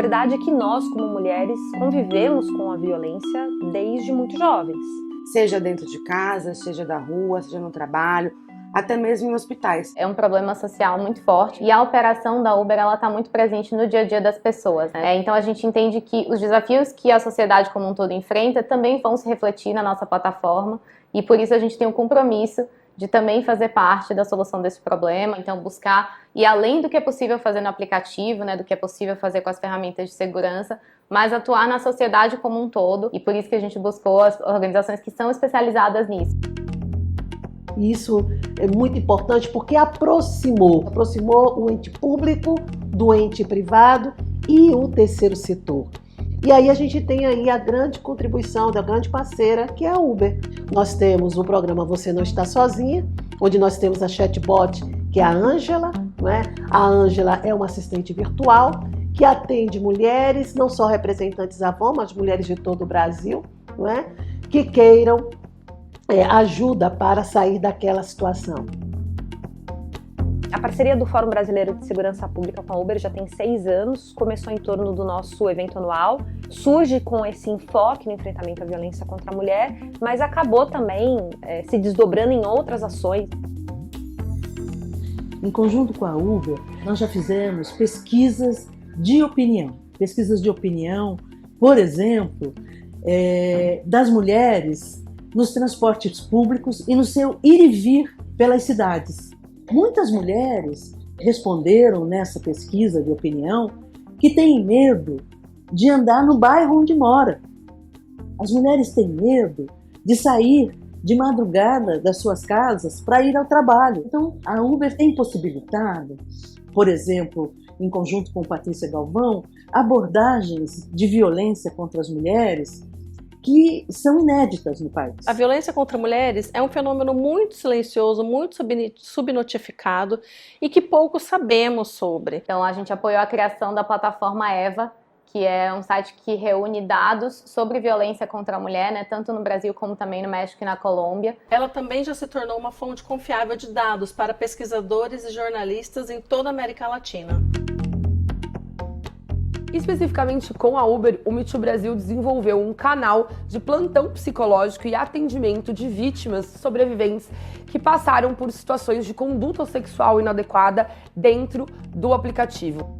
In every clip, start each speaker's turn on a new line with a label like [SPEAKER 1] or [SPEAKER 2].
[SPEAKER 1] verdade é que nós, como mulheres, convivemos com a violência desde muito jovens.
[SPEAKER 2] Seja dentro de casa, seja da rua, seja no trabalho, até mesmo em hospitais.
[SPEAKER 3] É um problema social muito forte e a operação da Uber está muito presente no dia a dia das pessoas, né? Então a gente entende que os desafios que a sociedade como um todo enfrenta também vão se refletir na nossa plataforma e por isso a gente tem um compromisso de também fazer parte da solução desse problema, então buscar, e além do que é possível fazer no aplicativo, né, do que é possível fazer com as ferramentas de segurança, mas atuar na sociedade como um todo, e por isso que a gente buscou as organizações que são especializadas nisso.
[SPEAKER 4] Isso é muito importante porque aproximou o ente público do ente privado e o terceiro setor. E aí a gente tem aí a grande contribuição da grande parceira, que é a Uber. Nós temos o programa Você Não Está Sozinha, onde nós temos a chatbot, que é a Ângela, não é? A Ângela é uma assistente virtual que atende mulheres, não só representantes Avon, mas mulheres de todo o Brasil, não é? Que queiram ajuda para sair daquela situação.
[SPEAKER 1] A parceria do Fórum Brasileiro de Segurança Pública com a Uber já tem 6 anos, começou em torno do nosso evento anual, surge com esse enfoque no enfrentamento à violência contra a mulher, mas acabou também se desdobrando em outras ações.
[SPEAKER 5] Em conjunto com a Uber, nós já fizemos pesquisas de opinião. Pesquisas de opinião, por exemplo, das mulheres nos transportes públicos e no seu ir e vir pelas cidades. Muitas mulheres responderam nessa pesquisa de opinião que têm medo de andar no bairro onde mora. As mulheres têm medo de sair de madrugada das suas casas para ir ao trabalho. Então, a Uber tem possibilitado, por exemplo, em conjunto com Patrícia Galvão, abordagens de violência contra as mulheres que são inéditas no país.
[SPEAKER 6] A violência contra mulheres é um fenômeno muito silencioso, muito subnotificado e que pouco sabemos sobre.
[SPEAKER 3] Então a gente apoiou a criação da plataforma EVA, que é um site que reúne dados sobre violência contra a mulher, né, tanto no Brasil como também no México e na Colômbia.
[SPEAKER 6] Ela também já se tornou uma fonte confiável de dados para pesquisadores e jornalistas em toda a América Latina.
[SPEAKER 7] Especificamente com a Uber, o Me Too Brasil desenvolveu um canal de plantão psicológico e atendimento de vítimas sobreviventes que passaram por situações de conduta sexual inadequada dentro do aplicativo.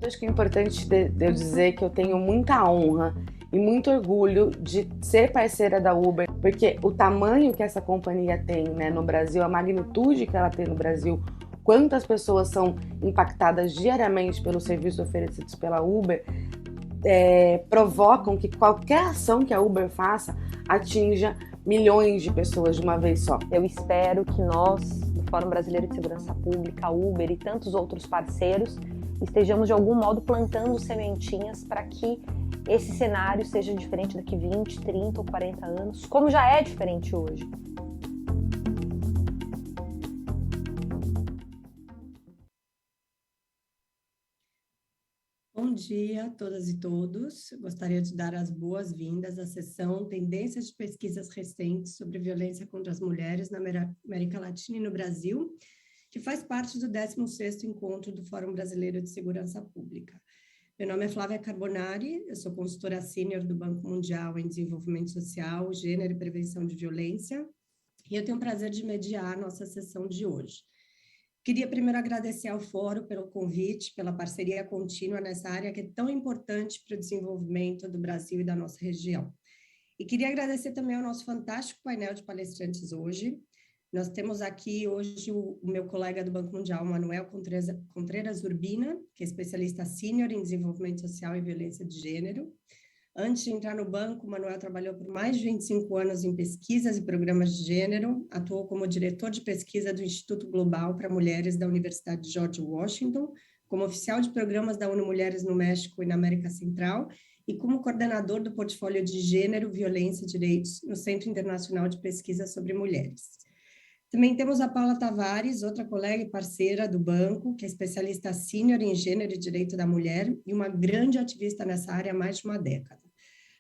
[SPEAKER 2] Acho que é importante eu dizer que eu tenho muita honra e muito orgulho de ser parceira da Uber, porque o tamanho que essa companhia tem, né, no Brasil, a magnitude que ela tem no Brasil, quantas pessoas são impactadas diariamente pelos serviços oferecidos pela Uber, provocam que qualquer ação que a Uber faça atinja milhões de pessoas de uma vez só.
[SPEAKER 1] Eu espero que nós, do Fórum Brasileiro de Segurança Pública, a Uber e tantos outros parceiros, estejamos de algum modo plantando sementinhas para que esse cenário seja diferente daqui 20, 30 ou 40 anos, como já é diferente hoje.
[SPEAKER 8] Bom dia a todas e todos. Gostaria de dar as boas-vindas à sessão Tendências de Pesquisas Recentes sobre Violência contra as Mulheres na América Latina e no Brasil, que faz parte do 16º Encontro do Fórum Brasileiro de Segurança Pública. Meu nome é Flávia Carbonari, eu sou consultora sênior do Banco Mundial em Desenvolvimento Social, Gênero e Prevenção de Violência, e eu tenho o prazer de mediar a nossa sessão de hoje. Queria primeiro agradecer ao Fórum pelo convite, pela parceria contínua nessa área que é tão importante para o desenvolvimento do Brasil e da nossa região. E queria agradecer também ao nosso fantástico painel de palestrantes hoje. Nós temos aqui hoje o meu colega do Banco Mundial, Manuel Contreras Urbina, que é especialista sênior em desenvolvimento social e violência de gênero. Antes de entrar no banco, Manuel trabalhou por mais de 25 anos em pesquisas e programas de gênero, atuou como diretor de pesquisa do Instituto Global para Mulheres da Universidade de George Washington, como oficial de programas da ONU Mulheres no México e na América Central, e como coordenador do portfólio de Gênero, Violência e Direitos no Centro Internacional de Pesquisa sobre Mulheres. Também temos a Paula Tavares, outra colega e parceira do banco, que é especialista sênior em gênero e direito da mulher e uma grande ativista nessa área há mais de uma década.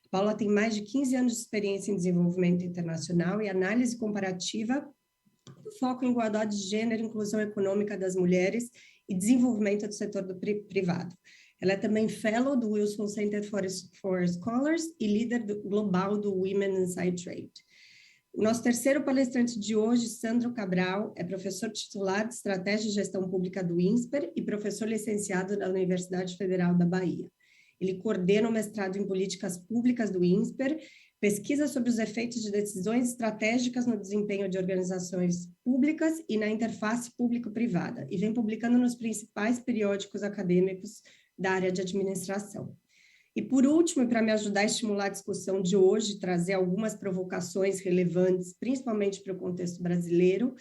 [SPEAKER 8] A Paula tem mais de 15 anos de experiência em desenvolvimento internacional e análise comparativa muito foco em igualdade de gênero, inclusão econômica das mulheres e desenvolvimento do setor privado. Ela é também fellow do Wilson Center for Scholars e líder global do Women Inside Trade. O nosso terceiro palestrante de hoje, Sandro Cabral, é professor titular de Estratégia e Gestão Pública do INSPER e professor licenciado da Universidade Federal da Bahia. Ele coordena o mestrado em Políticas Públicas do INSPER, pesquisa sobre os efeitos de decisões estratégicas no desempenho de organizações públicas e na interface público-privada, e vem publicando nos principais periódicos acadêmicos da área de administração. E por último, para me ajudar a estimular a discussão de hoje, trazer algumas provocações relevantes, principalmente para o contexto brasileiro,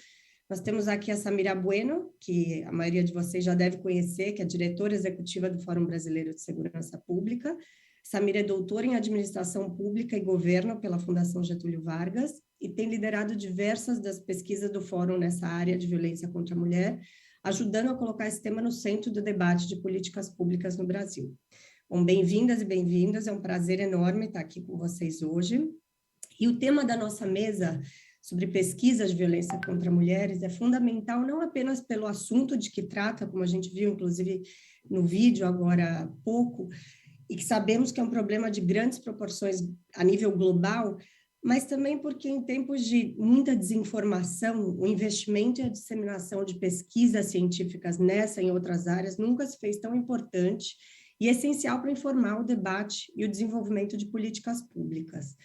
[SPEAKER 8] nós temos aqui a Samira Bueno, que a maioria de vocês já deve conhecer, que é diretora executiva do Fórum Brasileiro de Segurança Pública. Samira é doutora em Administração Pública e Governo pela Fundação Getúlio Vargas e tem liderado diversas das pesquisas do Fórum nessa área de violência contra a mulher, ajudando a colocar esse tema no centro do debate de políticas públicas no Brasil. Bom, bem-vindas e bem-vindos, é um prazer enorme estar aqui com vocês hoje. E o tema da nossa mesa sobre pesquisas de violência contra mulheres é fundamental não apenas pelo assunto de que trata, como a gente viu, inclusive, no vídeo agora há pouco, e que sabemos que é um problema de grandes proporções a nível global, mas também porque em tempos de muita desinformação, o investimento e a disseminação de pesquisas científicas nessa e em outras áreas nunca se fez tão importante e essencial para informar o debate e o desenvolvimento de políticas públicas.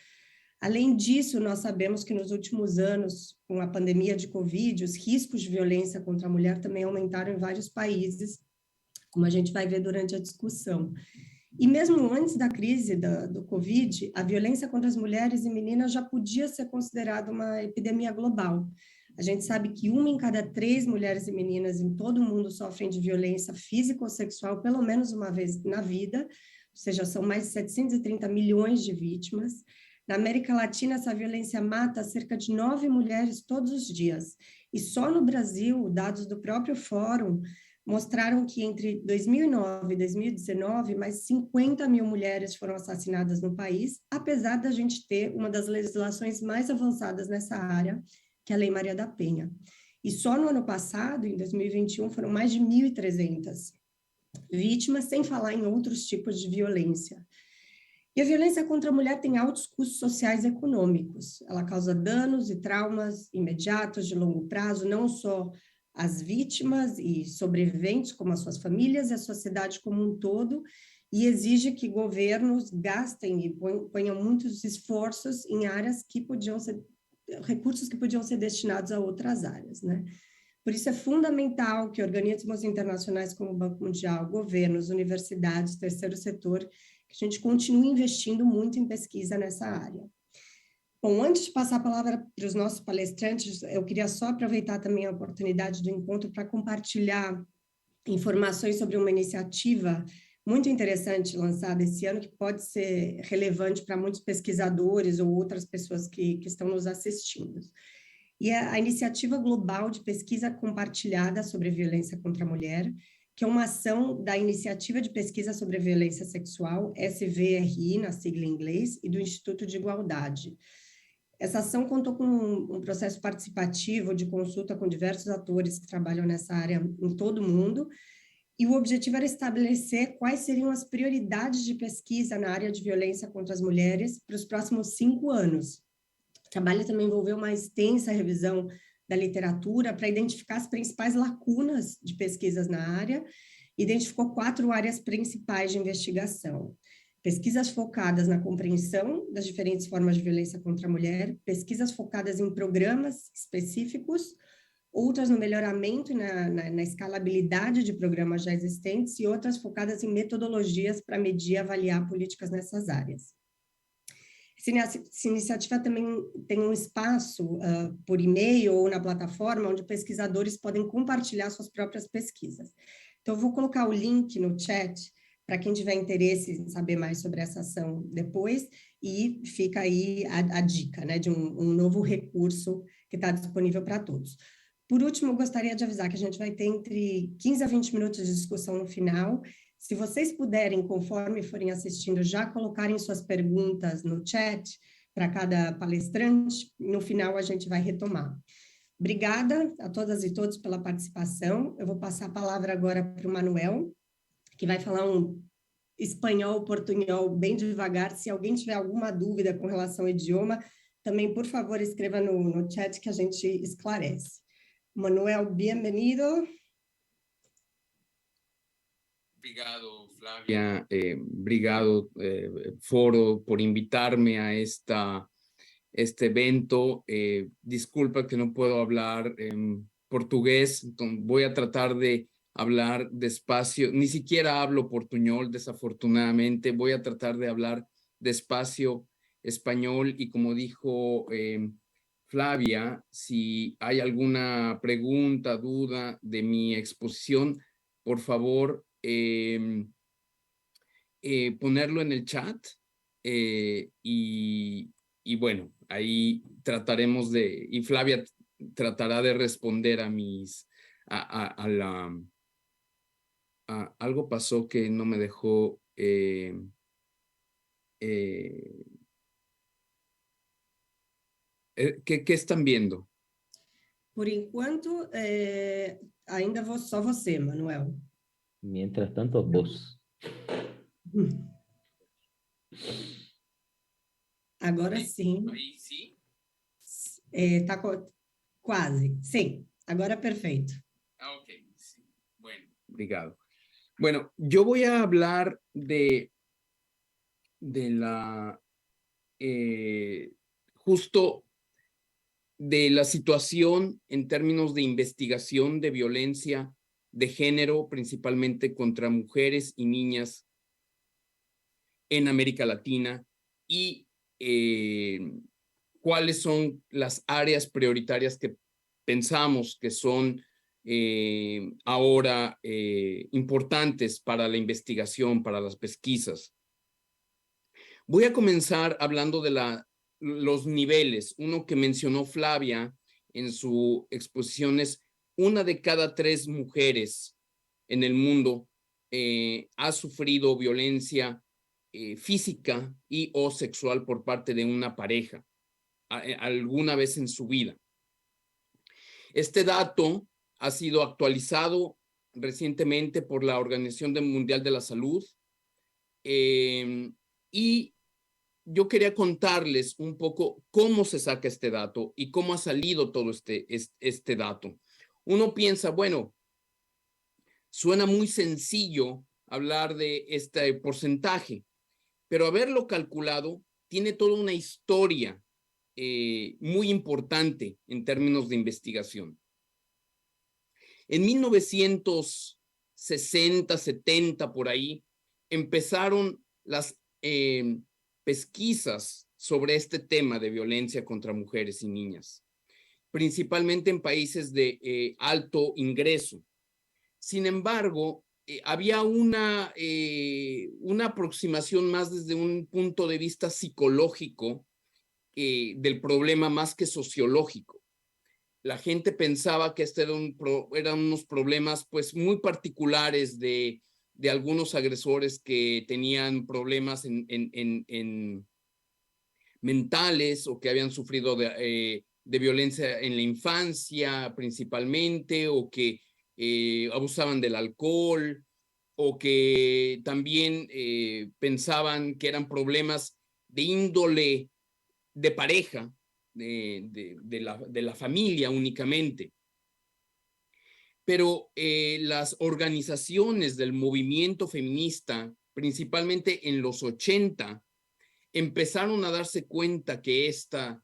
[SPEAKER 8] Além disso, nós sabemos que nos últimos anos, com a pandemia de Covid, os riscos de violência contra a mulher também aumentaram em vários países, como a gente vai ver durante a discussão. E mesmo antes da crise do Covid, a violência contra as mulheres e meninas já podia ser considerada uma epidemia global. A gente sabe que 1 em cada 3 mulheres e meninas em todo o mundo sofrem de violência física ou sexual pelo menos uma vez na vida, ou seja, são mais de 730 milhões de vítimas. Na América Latina, essa violência mata cerca de 9 mulheres todos os dias. E só no Brasil, dados do próprio Fórum mostraram que entre 2009 e 2019, mais 50 mil mulheres foram assassinadas no país, apesar da gente ter uma das legislações mais avançadas nessa área, que é a Lei Maria da Penha. E só no ano passado, em 2021, foram mais de 1.300 vítimas, sem falar em outros tipos de violência. E a violência contra a mulher tem altos custos sociais e econômicos. Ela causa danos e traumas imediatos de longo prazo, não só às vítimas e sobreviventes, como as suas famílias e a sociedade como um todo, e exige que governos gastem e ponham muitos esforços em áreas que podiam ser, recursos que podiam ser destinados a outras áreas, né? Por isso é fundamental que organismos internacionais como o Banco Mundial, governos, universidades, terceiro setor, que a gente continue investindo muito em pesquisa nessa área. Bom, antes de passar a palavra para os nossos palestrantes, eu queria só aproveitar também a oportunidade do encontro para compartilhar informações sobre uma iniciativa muito interessante lançada esse ano, que pode ser relevante para muitos pesquisadores ou outras pessoas que estão nos assistindo. E é a Iniciativa Global de Pesquisa Compartilhada sobre Violência contra a Mulher, que é uma ação da Iniciativa de Pesquisa sobre a Violência Sexual, SVRI, na sigla em inglês, e do Instituto de Igualdade. Essa ação contou com um processo participativo de consulta com diversos atores que trabalham nessa área em todo o mundo, e o objetivo era estabelecer quais seriam as prioridades de pesquisa na área de violência contra as mulheres para os próximos 5 anos. O trabalho também envolveu uma extensa revisão da literatura para identificar as principais lacunas de pesquisas na área, identificou 4 áreas principais de investigação. Pesquisas focadas na compreensão das diferentes formas de violência contra a mulher, pesquisas focadas em programas específicos, outras no melhoramento e na escalabilidade de programas já existentes e outras focadas em metodologias para medir e avaliar políticas nessas áreas. Essa iniciativa também tem um espaço por e-mail ou na plataforma onde pesquisadores podem compartilhar suas próprias pesquisas. Então, eu vou colocar o link no chat para quem tiver interesse em saber mais sobre essa ação depois, e fica aí a dica, né, de um novo recurso que está disponível para todos. Por último, eu gostaria de avisar que a gente vai ter entre 15 a 20 minutos de discussão no final. Se vocês puderem, conforme forem assistindo, já colocarem suas perguntas no chat para cada palestrante, no final a gente vai retomar. Obrigada a todas e todos pela participação. Eu vou passar a palavra agora para o Manuel, que vai falar um espanhol, portunhol bem devagar. Se alguém tiver alguma dúvida com relação ao idioma, também, por favor, escreva no chat que a gente esclarece. Manuel, bem-vindo.
[SPEAKER 9] Obrigado, Flavia. Obrigado, Foro, por invitarme a este evento. Disculpa que no puedo hablar en portugués, entonces voy a tratar de hablar despacio. Ni siquiera hablo portuñol, desafortunadamente. Voy a tratar de hablar despacio español y como dijo Flavia, si hay alguna pregunta, duda de mi exposición, por favor, ponerlo en el chat y bueno, ahí trataremos y Flavia tratará de responder algo pasó que no me dejó ¿qué están viendo?
[SPEAKER 8] Por enquanto, ainda só você, Manuel.
[SPEAKER 10] Mientras tanto, vos.
[SPEAKER 8] Agora sim.
[SPEAKER 9] Ahí sí.
[SPEAKER 8] Tá quase. Sim, agora perfeito.
[SPEAKER 9] Ok, sí. Bueno, obrigado. Bueno, yo voy a hablar de justo de la situación en términos de investigación de violencia de género, principalmente contra mujeres y niñas en América Latina y cuáles son las áreas prioritarias que pensamos que son ahora importantes para la investigación, para las pesquisas. Voy a comenzar hablando de los niveles. Uno que mencionó Flavia en su exposición es 1 de cada 3 mujeres en el mundo ha sufrido violencia física y o sexual por parte de una pareja alguna vez en su vida. Este dato ha sido actualizado recientemente por la Organización Mundial de la Salud y yo quería contarles un poco cómo se saca este dato y cómo ha salido todo este dato. Uno piensa, bueno, suena muy sencillo hablar de este porcentaje, pero haberlo calculado tiene toda una historia muy importante en términos de investigación. En 1960, 70, por ahí, empezaron las pesquisas sobre este tema de violencia contra mujeres y niñas, principalmente en países de alto ingreso. Sin embargo, había una aproximación más desde un punto de vista psicológico del problema más que sociológico. La gente pensaba que eran unos problemas pues muy particulares de algunos agresores que tenían problemas mentales o que habían sufrido de violencia en la infancia principalmente o que abusaban del alcohol o que también pensaban que eran problemas de índole de pareja, de la familia únicamente. Pero las organizaciones del movimiento feminista, principalmente en los 80, empezaron a darse cuenta que esta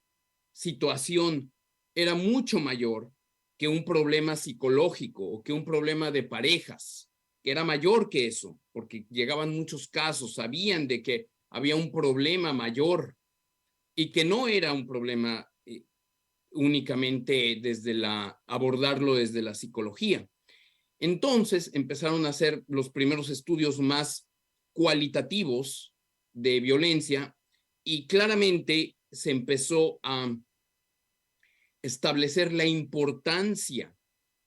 [SPEAKER 9] situación era mucho mayor que un problema psicológico o que un problema de parejas, que era mayor que eso, porque llegaban muchos casos, sabían de que había un problema mayor y que no era un problema únicamente abordarlo desde la psicología. Entonces empezaron a hacer los primeros estudios más cualitativos de violencia y claramente se empezó a establecer la importancia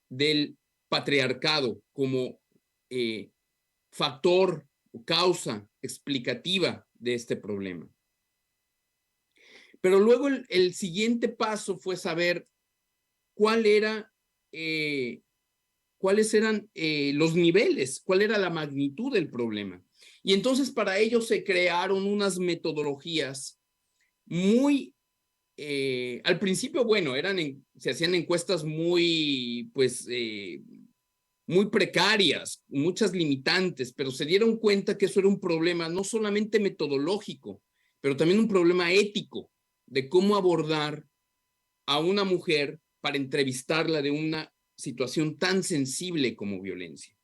[SPEAKER 9] del patriarcado como factor o causa explicativa de este problema. Pero luego el siguiente paso fue saber cuáles eran los niveles, cuál era la magnitud del problema. Y entonces para ello se crearon unas metodologías muy, al principio, bueno, se hacían encuestas muy, pues, muy precarias, muchas limitantes, pero se dieron cuenta que eso era un problema no solamente metodológico, pero también un problema ético de cómo abordar a una mujer para entrevistarla de una situación tan sensible como violencia.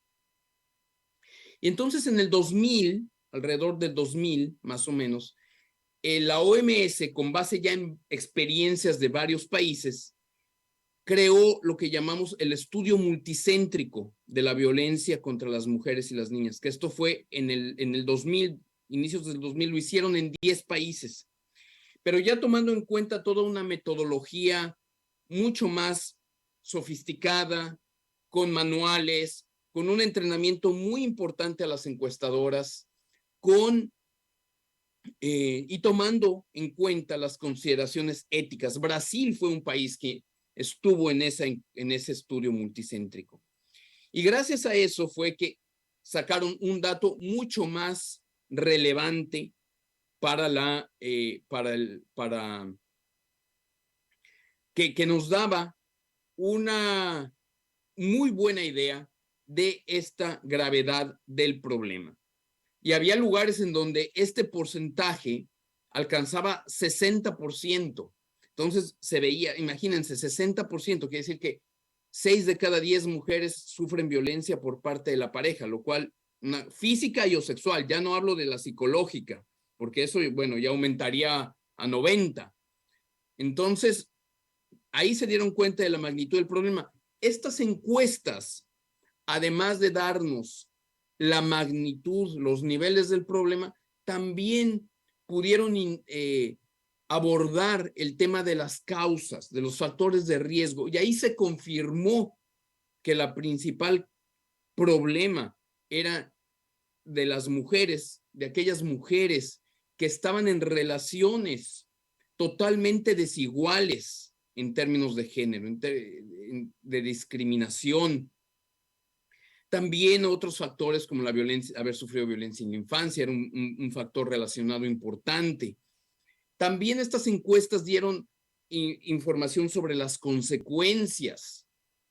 [SPEAKER 9] Y entonces en el 2000, alrededor del 2000 más o menos, la OMS, con base ya en experiencias de varios países, creó lo que llamamos el estudio multicéntrico de la violencia contra las mujeres y las niñas, que esto fue en el 2000, inicios del 2000, lo hicieron en 10 países, pero ya tomando en cuenta toda una metodología mucho más sofisticada, con manuales, con un entrenamiento muy importante a las encuestadoras, y tomando en cuenta las consideraciones éticas. Brasil fue un país que estuvo en ese estudio multicéntrico. Y gracias a eso fue que sacaron un dato mucho más relevante que nos daba una muy buena idea de esta gravedad del problema. Y había lugares en donde este porcentaje alcanzaba 60%. Entonces se veía, imagínense, 60%, quiere decir que 6 de cada 10 mujeres sufren violencia por parte de la pareja, lo cual, una física y o sexual, ya no hablo de la psicológica, porque eso, bueno, ya aumentaría a 90. Entonces, ahí se dieron cuenta de la magnitud del problema. Estas encuestas, además de darnos la magnitud, los niveles del problema, también pudieron abordar el tema de las causas, de los factores de riesgo, y ahí se confirmó que la principal problema era de las mujeres, de aquellas mujeres que estaban en relaciones totalmente desiguales en términos de género, de discriminación. También otros factores como la violencia, haber sufrido violencia en la infancia, era un factor relacionado importante. También estas encuestas dieron información sobre las consecuencias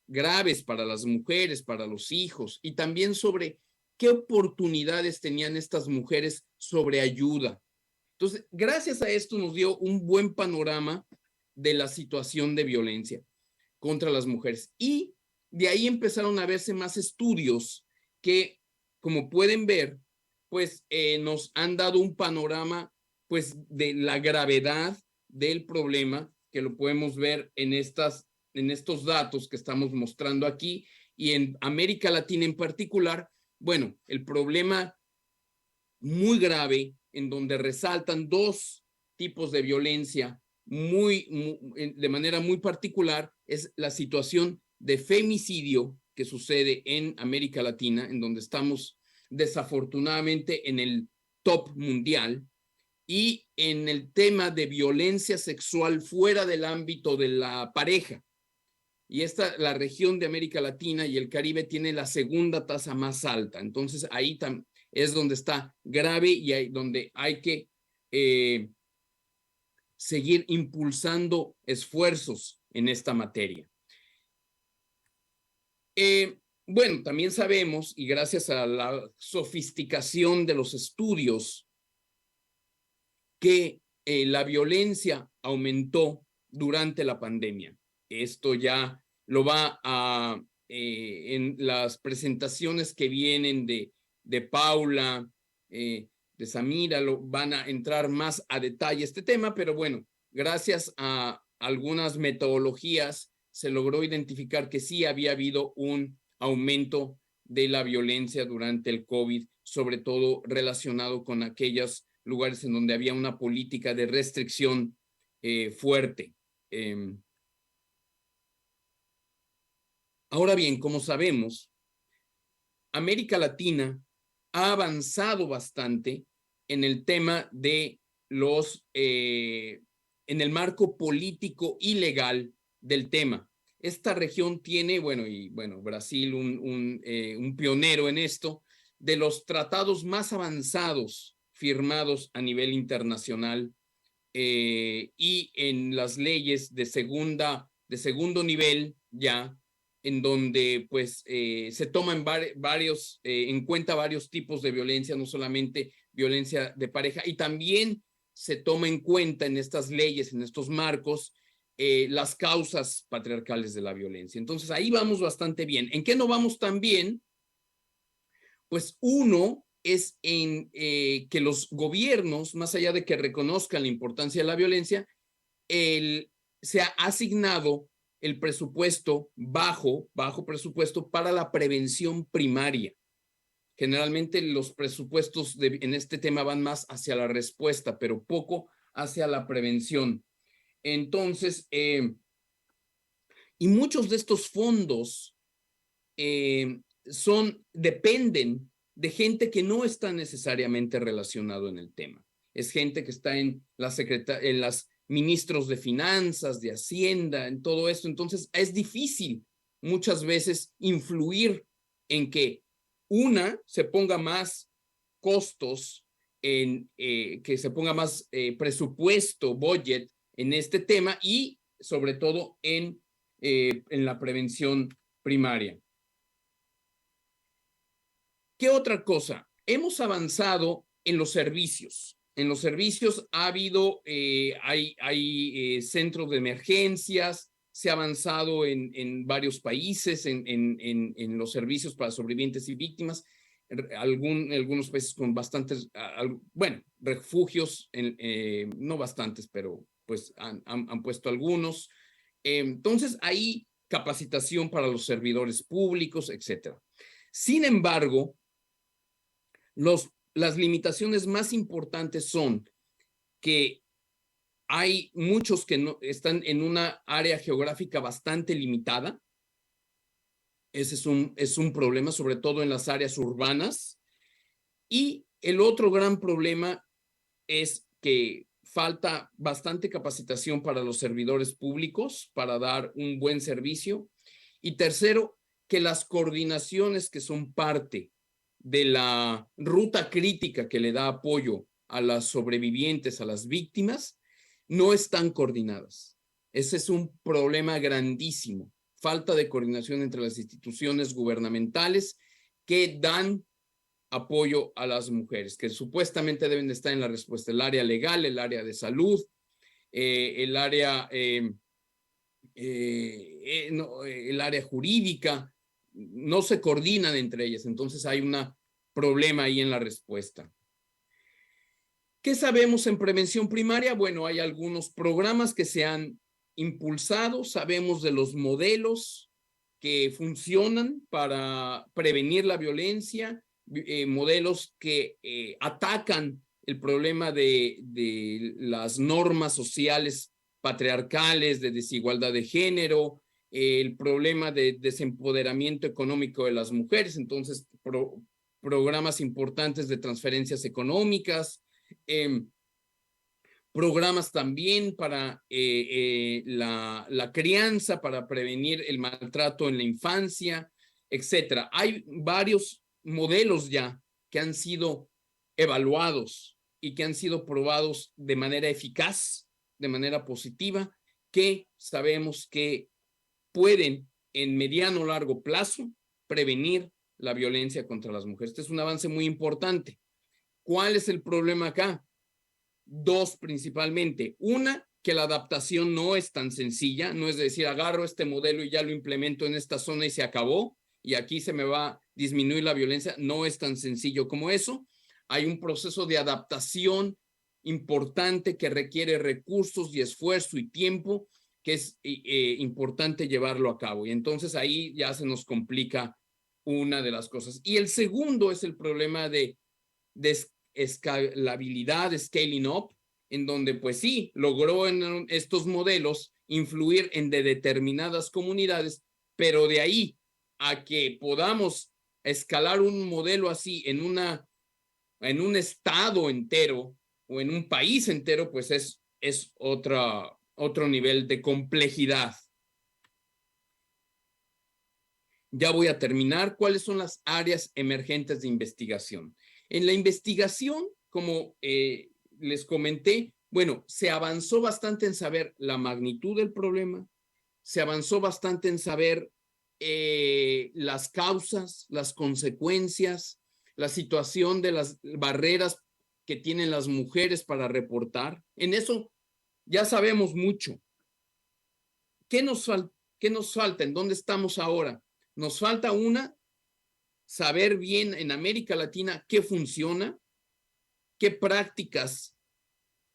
[SPEAKER 9] graves para las mujeres, para los hijos, y también sobre qué oportunidades tenían estas mujeres sobre ayuda. Entonces, gracias a esto nos dio un buen panorama de la situación de violencia contra las mujeres. Y de ahí empezaron a verse más estudios que, como pueden ver, pues nos han dado un panorama pues de la gravedad del problema, que lo podemos ver en estos datos que estamos mostrando aquí, y en América Latina en particular. Bueno, el problema muy grave en donde resaltan dos tipos de violencia de manera muy particular es la situación de femicidio que sucede en América Latina, en donde estamos desafortunadamente en el top mundial, y en el tema de violencia sexual fuera del ámbito de la pareja. Y la región de América Latina y el Caribe tiene la segunda tasa más alta. Entonces ahí es donde está grave y ahí donde hay que seguir impulsando esfuerzos en esta materia. Bueno, también sabemos, y gracias a la sofisticación de los estudios, que la violencia aumentó durante la pandemia. Esto ya lo va en las presentaciones que vienen de Paula, de Samira, van a entrar más a detalle este tema, pero bueno, gracias a algunas metodologías se logró identificar que sí había habido un aumento de la violencia durante el COVID, sobre todo relacionado con aquellos lugares en donde había una política de restricción fuerte. Ahora bien, como sabemos, América Latina ha avanzado bastante en el tema de en el marco político y legal del tema. esta región tiene, Brasil un pionero en esto, de los tratados más avanzados firmados a nivel internacional y en las leyes de segundo nivel ya, en donde pues se toman en cuenta varios tipos de violencia, no solamente violencia de pareja, y también se toma en cuenta en estas leyes, en estos marcos, las causas patriarcales de la violencia. Entonces ahí vamos bastante bien. ¿En qué no vamos tan bien? Pues uno es en que los gobiernos, más allá de que reconozcan la importancia de la violencia, se ha asignado el presupuesto, bajo presupuesto para la prevención primaria. Generalmente los presupuestos en este tema van más hacia la respuesta, pero poco hacia la prevención. Entonces, y muchos de estos fondos dependen de gente que no está necesariamente relacionado en el tema. Es gente que está en las ministros de finanzas, de Hacienda, en todo esto. Entonces, es difícil muchas veces influir en que se ponga más costos, que se ponga más presupuesto, budget en este tema y sobre todo en la prevención primaria. ¿Qué otra cosa? Hemos avanzado en los servicios. En los servicios ha habido, hay centros de emergencias, se ha avanzado en varios países en los servicios para sobrevivientes y víctimas, algunos países con bastantes, refugios, no bastantes, pero pues han puesto algunos. Entonces, hay capacitación para los servidores públicos, etc. Sin embargo, las limitaciones más importantes son que hay muchos que no están en una área geográfica bastante limitada. Ese es un problema, sobre todo en las áreas urbanas. Y el otro gran problema es que falta bastante capacitación para los servidores públicos para dar un buen servicio. Y tercero, que las coordinaciones que son parte de la ruta crítica que le da apoyo a las sobrevivientes, a las víctimas, no están coordinadas. Ese es un problema grandísimo. Falta de coordinación entre las instituciones gubernamentales que dan apoyo a las mujeres, que supuestamente deben de estar en la respuesta. El área legal, el área de salud, el área jurídica, no se coordinan entre ellas. Entonces hay un problema ahí en la respuesta. ¿Qué sabemos en prevención primaria? Bueno, hay algunos programas que se han impulsado, sabemos de los modelos que funcionan para prevenir la violencia, modelos que atacan el problema de las normas sociales patriarcales, de desigualdad de género, el problema de desempoderamiento económico de las mujeres, entonces programas importantes de transferencias económicas, programas también para la crianza, para prevenir el maltrato en la infancia, etcétera. Hay varios modelos ya que han sido evaluados y que han sido probados de manera eficaz, de manera positiva, que sabemos que pueden en mediano o largo plazo prevenir la violencia contra las mujeres. Este es un avance muy importante. ¿Cuál es el problema acá? Dos principalmente. Una, que la adaptación no es tan sencilla, no es decir, agarro este modelo y ya lo implemento en esta zona y se acabó, y aquí se me va a disminuir la violencia. No es tan sencillo como eso. Hay un proceso de adaptación importante que requiere recursos y esfuerzo y tiempo, que es importante llevarlo a cabo. Y entonces ahí ya se nos complica una de las cosas. Y el segundo es el problema de escalabilidad, scaling up, en donde pues sí, logró en estos modelos influir en determinadas comunidades, pero de ahí a que podamos escalar un modelo así en un estado entero o en un país entero, pues es otro nivel de complejidad. Ya voy a terminar. ¿Cuáles son las áreas emergentes de investigación? En la investigación, como les comenté, bueno, se avanzó bastante en saber la magnitud del problema, se avanzó bastante en saber las causas, las consecuencias, la situación de las barreras que tienen las mujeres para reportar. En eso ya sabemos mucho. ¿Qué nos falta? ¿En dónde estamos ahora? Nos falta saber bien en América Latina qué funciona, qué prácticas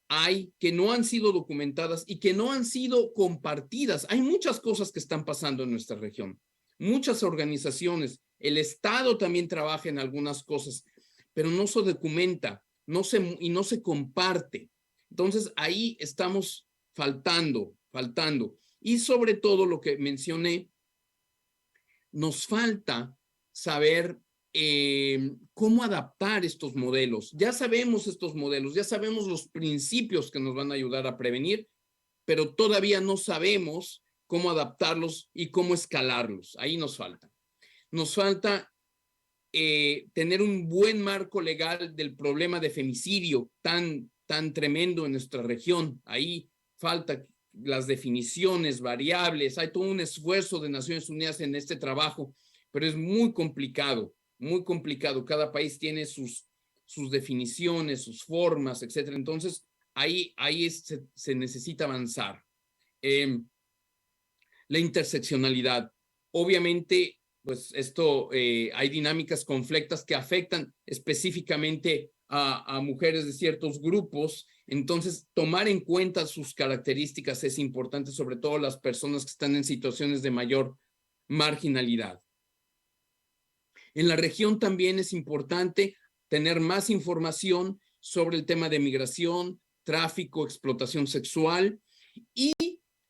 [SPEAKER 9] hay que no han sido documentadas y que no han sido compartidas. Hay muchas cosas que están pasando en nuestra región, muchas organizaciones, el Estado también trabaja en algunas cosas, pero no se documenta, y no se comparte. Entonces ahí estamos faltando. Y sobre todo lo que mencioné, nos falta saber cómo adaptar estos modelos. Ya sabemos estos modelos, ya sabemos los principios que nos van a ayudar a prevenir, pero todavía no sabemos cómo adaptarlos y cómo escalarlos. Ahí nos falta. Nos falta tener un buen marco legal del problema de femicidio tan tremendo en nuestra región. Ahí falta las definiciones, variables. Hay todo un esfuerzo de Naciones Unidas en este trabajo, pero es muy complicado, muy complicado. Cada país tiene sus definiciones, sus formas, etcétera. Entonces, ahí se necesita avanzar. La interseccionalidad. Obviamente, pues esto, hay dinámicas conflictas que afectan específicamente a mujeres de ciertos grupos. Entonces, tomar en cuenta sus características es importante, sobre todo las personas que están en situaciones de mayor marginalidad. En la región también es importante tener más información sobre el tema de migración, tráfico, explotación sexual y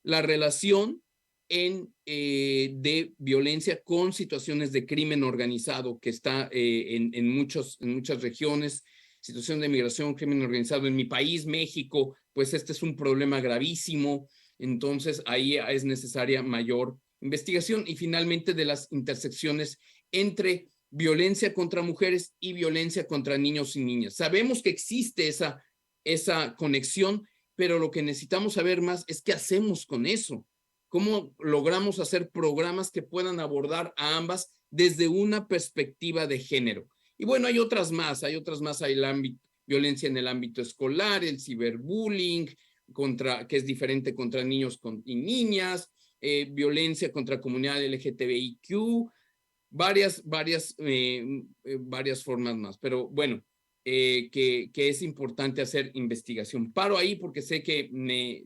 [SPEAKER 9] la relación de violencia con situaciones de crimen organizado que está en muchas regiones, situación de migración, crimen organizado. En mi país, México, pues este es un problema gravísimo. Entonces ahí es necesaria mayor investigación y finalmente de las intersecciones entre violencia contra mujeres y violencia contra niños y niñas. Sabemos que existe esa conexión, pero lo que necesitamos saber más es qué hacemos con eso. ¿Cómo logramos hacer programas que puedan abordar a ambas desde una perspectiva de género? Y bueno, hay otras más, hay violencia en el ámbito escolar, el ciberbullying, que es diferente contra niños y niñas, violencia contra comunidad LGTBIQ, varias formas más. Pero bueno, que es importante hacer investigación. Paro ahí porque sé que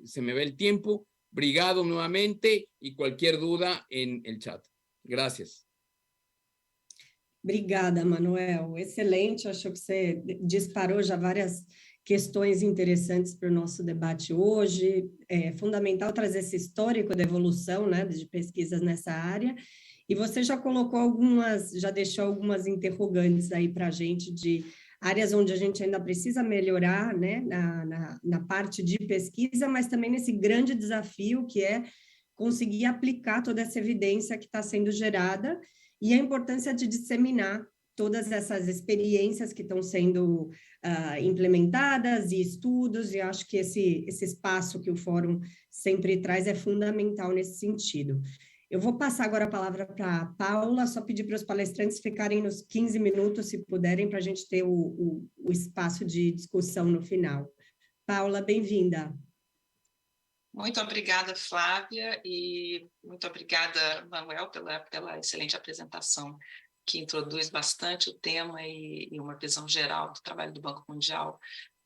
[SPEAKER 9] se me va el tiempo. Obrigado nuevamente e qualquer dúvida em el chat. Gracias.
[SPEAKER 8] Obrigada, Manuel. Excelente. Acho que você disparou já várias questões interessantes para o nosso debate hoje. É fundamental trazer esse histórico da evolução, né, de pesquisas nessa área. E você já colocou já deixou algumas interrogantes aí para a gente de áreas onde a gente ainda precisa melhorar, né, na parte de pesquisa, mas também nesse grande desafio que é conseguir aplicar toda essa evidência que está sendo gerada e a importância de disseminar todas essas experiências que estão sendo implementadas e estudos, e acho que esse espaço que o Fórum sempre traz é fundamental nesse sentido. Eu vou passar agora a palavra para a Paula, só pedir para os palestrantes ficarem nos 15 minutos, se puderem, para a gente ter o espaço de discussão no final. Paula, bem-vinda.
[SPEAKER 11] Muito obrigada, Flávia, e muito obrigada, Manuel, pela excelente apresentação, que introduz bastante o tema e uma visão geral do trabalho do Banco Mundial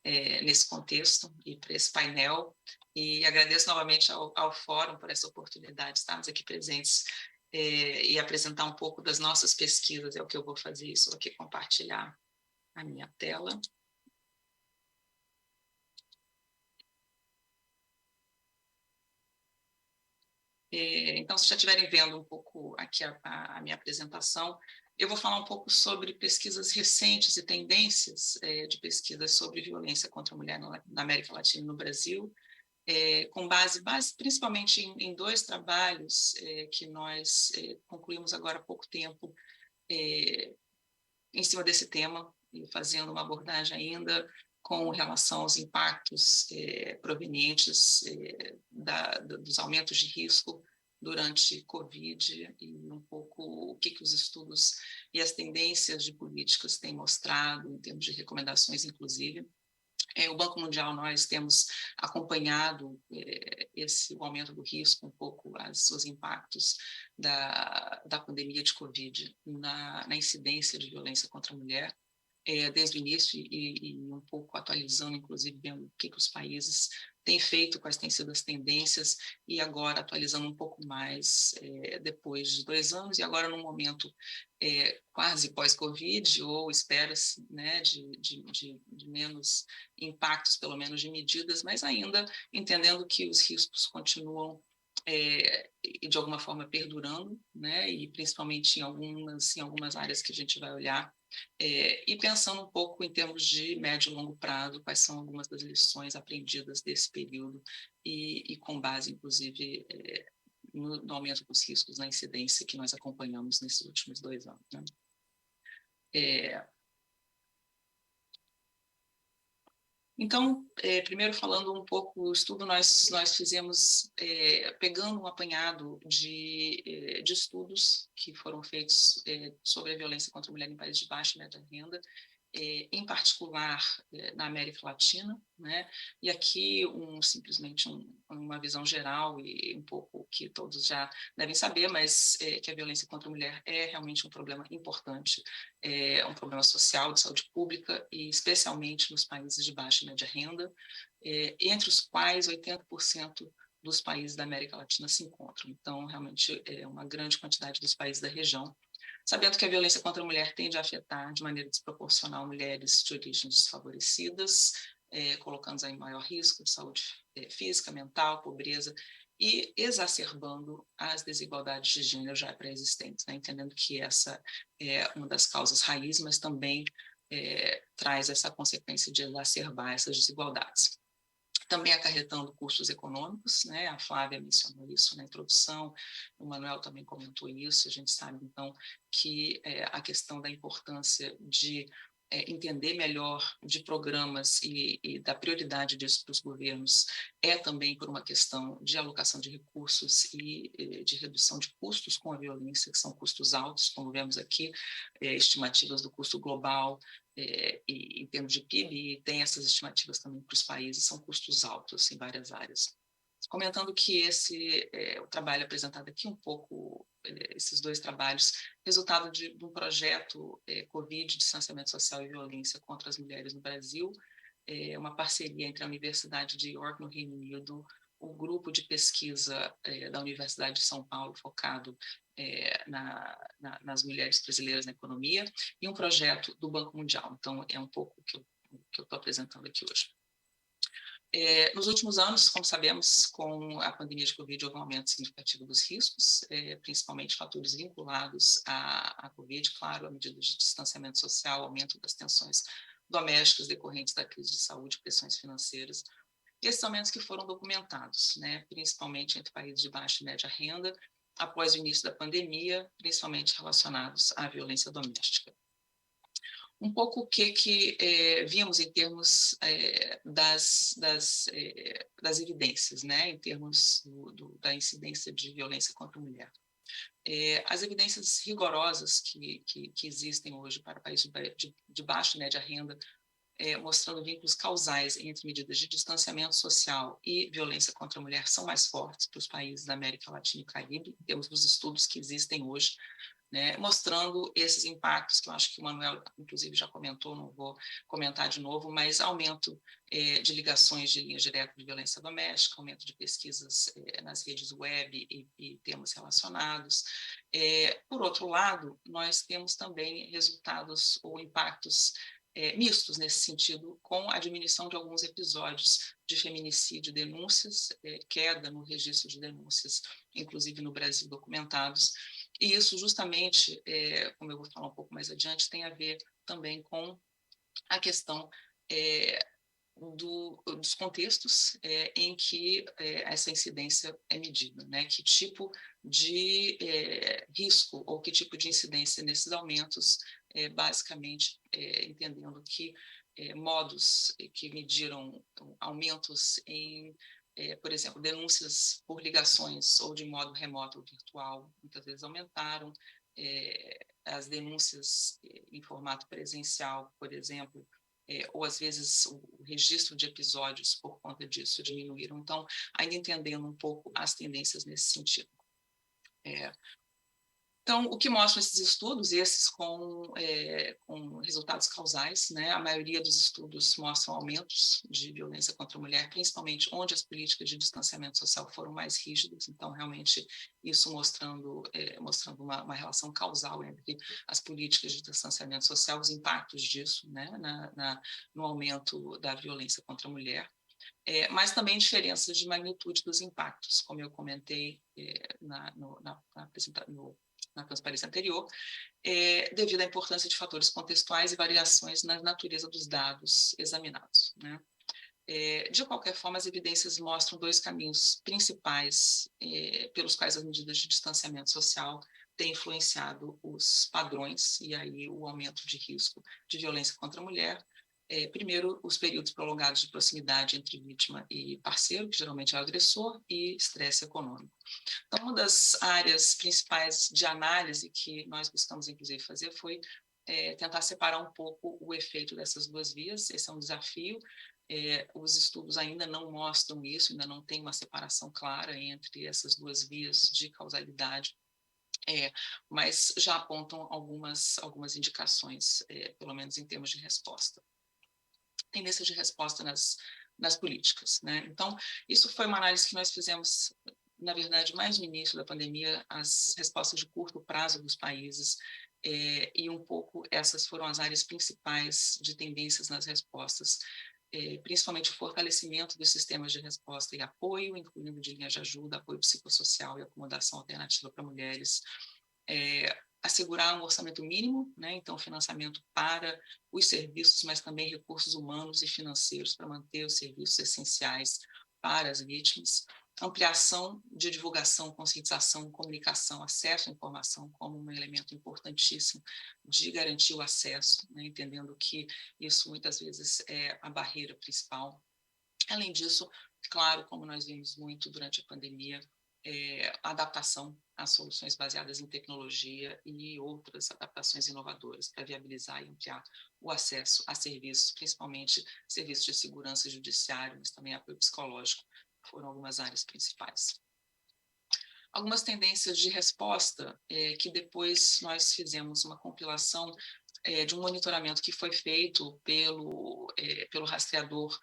[SPEAKER 11] nesse contexto e para esse painel. E agradeço novamente ao Fórum por essa oportunidade de estarmos aqui presentes e apresentar um pouco das nossas pesquisas. É o que eu vou fazer isso aqui, compartilhar a minha tela. Então, se já estiverem vendo um pouco aqui a minha apresentação, eu vou falar um pouco sobre pesquisas recentes e tendências de pesquisas sobre violência contra a mulher na América Latina e no Brasil, com base principalmente em dois trabalhos que nós concluímos agora há pouco tempo em cima desse tema, e fazendo uma abordagem ainda com relação aos impactos provenientes dos aumentos de risco durante Covid e um pouco o que os estudos e as tendências de políticas têm mostrado em termos de recomendações, inclusive. O Banco Mundial, nós temos acompanhado o aumento do risco, um pouco os impactos da pandemia de Covid na incidência de violência contra a mulher, desde o início e um pouco atualizando, inclusive, vendo o que os países têm feito, quais têm sido as tendências, e agora atualizando um pouco mais depois de 2 anos, e agora num momento quase pós-Covid, ou espera-se, né, de menos impactos, pelo menos de medidas, mas ainda entendendo que os riscos continuam de alguma forma perdurando, né, e principalmente em algumas áreas que a gente vai olhar, e pensando um pouco em termos de médio e longo prazo, quais são algumas das lições aprendidas desse período e com base, inclusive, no aumento dos riscos na incidência que nós acompanhamos nesses últimos 2 anos. Né? Então, primeiro falando um pouco, o estudo nós fizemos pegando um apanhado de estudos que foram feitos sobre a violência contra a mulher em países de baixa e média renda, em particular na América Latina, né? E aqui simplesmente uma visão geral e um pouco que todos já devem saber, mas que a violência contra a mulher é realmente um problema importante, um problema social, de saúde pública, e especialmente nos países de baixa e média renda, entre os quais 80% dos países da América Latina se encontram. Então, realmente, é uma grande quantidade dos países da região, sabendo que a violência contra a mulher tende a afetar de maneira desproporcional mulheres de origens desfavorecidas, colocando-as em maior risco de saúde física, mental, pobreza, e exacerbando as desigualdades de gênero já pré-existentes, né? Entendendo que essa é uma das causas raiz, mas também traz essa consequência de exacerbar essas desigualdades. Também acarretando custos econômicos, né? A Flávia mencionou isso na introdução, o Manuel também comentou isso. A gente sabe, então, que a questão da importância de entender melhor de programas e da prioridade disso para os governos também por uma questão de alocação de recursos e de redução de custos com a violência, que são custos altos, como vemos aqui, estimativas do custo global, e em termos de PIB, e tem essas estimativas também para os países, são custos altos em várias áreas. Comentando que o trabalho apresentado aqui um pouco, esses 2 trabalhos, resultado de um projeto Covid, distanciamento social e violência contra as mulheres no Brasil, uma parceria entre a Universidade de York, no Reino Unido, o grupo de pesquisa da Universidade de São Paulo, focado nas mulheres brasileiras na economia, e um projeto do Banco Mundial. Então, é um pouco o que eu estou apresentando aqui hoje. Nos últimos anos, como sabemos, com a pandemia de Covid, houve um aumento significativo dos riscos, principalmente fatores vinculados à Covid, claro, a medidas de distanciamento social, aumento das tensões domésticas decorrentes da crise de saúde, pressões financeiras. Esses aumentos que foram documentados, né, principalmente entre países de baixa e média renda, após o início da pandemia, principalmente relacionados à violência doméstica. Um pouco o que vimos em termos das evidências, né, em termos da incidência de violência contra a mulher. As evidências rigorosas que existem hoje para países de baixa e média renda, mostrando vínculos causais entre medidas de distanciamento social e violência contra a mulher, são mais fortes para os países da América Latina e Caribe, em termos dos estudos que existem hoje, né, mostrando esses impactos, que eu acho que o Manuel, inclusive, já comentou, não vou comentar de novo, mas aumento de ligações de linhas diretas de violência doméstica, aumento de pesquisas nas redes web e temas relacionados. Por outro lado, nós temos também resultados ou impactos mistos nesse sentido, com a diminuição de alguns episódios de feminicídio, denúncias, queda no registro de denúncias, inclusive no Brasil, documentados. E isso justamente, como eu vou falar um pouco mais adiante, tem a ver também com a questão dos contextos em que essa incidência é medida, né? Que tipo de risco ou que tipo de incidência nesses aumentos, basicamente entendendo que modos que mediram aumentos em, por exemplo, denúncias por ligações ou de modo remoto ou virtual, muitas vezes aumentaram, as denúncias em formato presencial, por exemplo, ou às vezes o registro de episódios por conta disso diminuíram. Então, ainda entendendo um pouco as tendências nesse sentido. Então, o que mostram esses estudos, esses com resultados causais, né? A maioria dos estudos mostram aumentos de violência contra a mulher, principalmente onde as políticas de distanciamento social foram mais rígidas. Então, realmente, isso mostrando uma relação causal entre as políticas de distanciamento social, os impactos disso, né? No aumento da violência contra a mulher. Mas também diferenças de magnitude dos impactos, como eu comentei na transparência anterior, devido à importância de fatores contextuais e variações na natureza dos dados examinados, né? De qualquer forma, as evidências mostram dois caminhos principais pelos quais as medidas de distanciamento social têm influenciado os padrões e aí o aumento de risco de violência contra a mulher. Primeiro, os períodos prolongados de proximidade entre vítima e parceiro, que geralmente é o agressor, e estresse econômico. Então, uma das áreas principais de análise que nós buscamos, inclusive, fazer foi tentar separar um pouco o efeito dessas duas vias. Esse é um desafio. Os estudos ainda não mostram isso, ainda não tem uma separação clara entre essas duas vias de causalidade, mas já apontam algumas indicações, pelo menos em termos de resposta. Tendência de resposta nas políticas, né? Então, isso foi uma análise que nós fizemos, na verdade, mais no início da pandemia, as respostas de curto prazo dos países, e um pouco essas foram as áreas principais de tendências nas respostas, principalmente o fortalecimento dos sistemas de resposta e apoio, incluindo de linhas de ajuda, apoio psicossocial e acomodação alternativa para mulheres, assegurar um orçamento mínimo, né? Então financiamento para os serviços, mas também recursos humanos e financeiros para manter os serviços essenciais para as vítimas, ampliação de divulgação, conscientização, comunicação, acesso à informação como um elemento importantíssimo de garantir o acesso, né? Entendendo que isso muitas vezes é a barreira principal. Além disso, claro, como nós vimos muito durante a pandemia, a adaptação a soluções baseadas em tecnologia e outras adaptações inovadoras para viabilizar e ampliar o acesso a serviços, principalmente serviços de segurança judiciária, mas também apoio psicológico, foram algumas áreas principais. Algumas tendências de resposta, que depois nós fizemos uma compilação de um monitoramento que foi feito pelo rastreador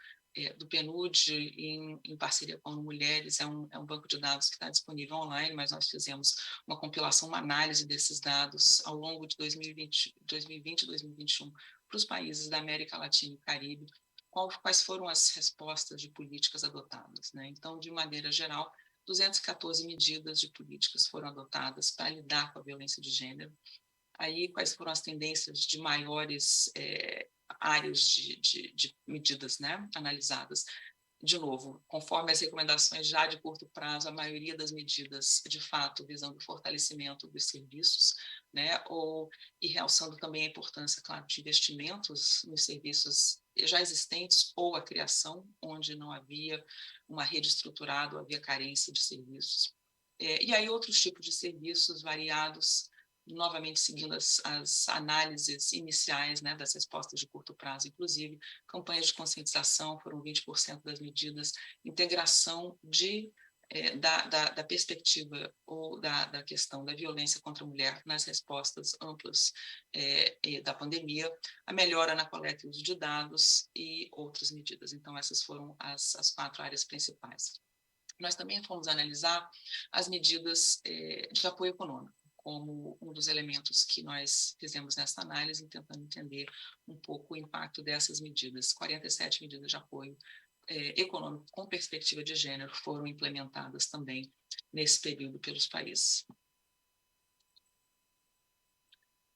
[SPEAKER 11] do PNUD em parceria com Mulheres, é um banco de dados que está disponível online, mas nós fizemos uma compilação, uma análise desses dados ao longo de 2020 e 2021 para os países da América Latina e Caribe, quais foram as respostas de políticas adotadas, né? Então, de maneira geral, 214 medidas de políticas foram adotadas para lidar com a violência de gênero. Aí, quais foram as tendências de maiores áreas de medidas, né, analisadas? De novo, conforme as recomendações já de curto prazo, a maioria das medidas, de fato, visando o fortalecimento dos serviços, né, e realçando também a importância, claro, de investimentos nos serviços já existentes ou a criação, onde não havia uma rede estruturada, ou havia carência de serviços. E aí outros tipos de serviços variados, novamente seguindo as análises iniciais, né, das respostas de curto prazo, inclusive campanhas de conscientização foram 20% das medidas, integração da perspectiva ou da questão da violência contra a mulher nas respostas amplas da pandemia, a melhora na coleta e uso de dados e outras medidas. Então, essas foram as 4 áreas principais. Nós também fomos analisar as medidas de apoio econômico como um dos elementos que nós fizemos nessa análise, tentando entender um pouco o impacto dessas medidas. 47 medidas de apoio econômico com perspectiva de gênero foram implementadas também nesse período pelos países.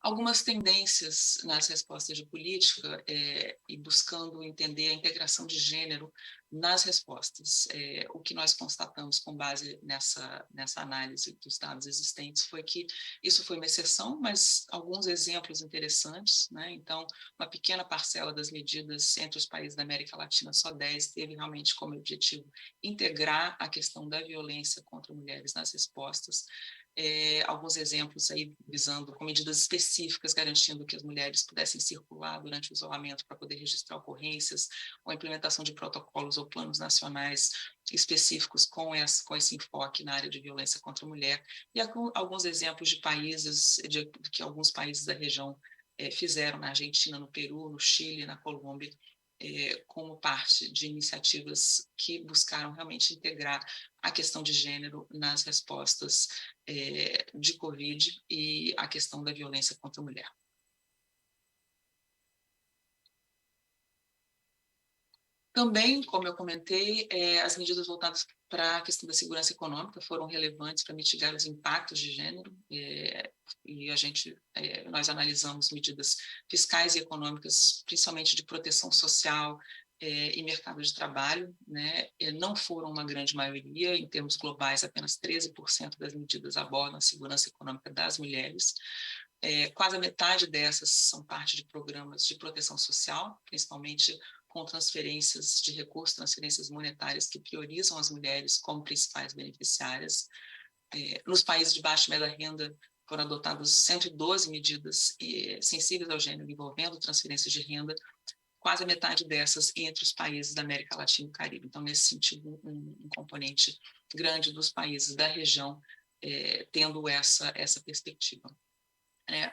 [SPEAKER 11] Algumas tendências nas respostas de política e buscando entender a integração de gênero nas respostas. O que nós constatamos com base nessa análise dos dados existentes foi que isso foi uma exceção, mas alguns exemplos interessantes, né? Então, uma pequena parcela das medidas entre os países da América Latina, só 10, teve realmente como objetivo integrar a questão da violência contra mulheres nas respostas. Alguns exemplos aí visando com medidas específicas, garantindo que as mulheres pudessem circular durante o isolamento para poder registrar ocorrências, ou a implementação de protocolos ou planos nacionais específicos com esse enfoque na área de violência contra a mulher, e alguns exemplos de países, que alguns países da região fizeram na Argentina, no Peru, no Chile, na Colômbia, como parte de iniciativas que buscaram realmente integrar a questão de gênero nas respostas de Covid e a questão da violência contra a mulher. Também, como eu comentei, as medidas voltadas para a questão da segurança econômica foram relevantes para mitigar os impactos de gênero, e nós analisamos medidas fiscais e econômicas, principalmente de proteção social e mercado de trabalho, né? Não foram uma grande maioria, em termos globais, apenas 13% das medidas abordam a segurança econômica das mulheres. Quase a metade dessas são parte de programas de proteção social, principalmente com transferências de recursos, transferências monetárias que priorizam as mulheres como principais beneficiárias. Nos países de baixa e média renda, foram adotadas 112 medidas sensíveis ao gênero envolvendo transferências de renda, quase a metade dessas entre os países da América Latina e Caribe. Então, nesse sentido, um componente grande dos países da região tendo essa perspectiva.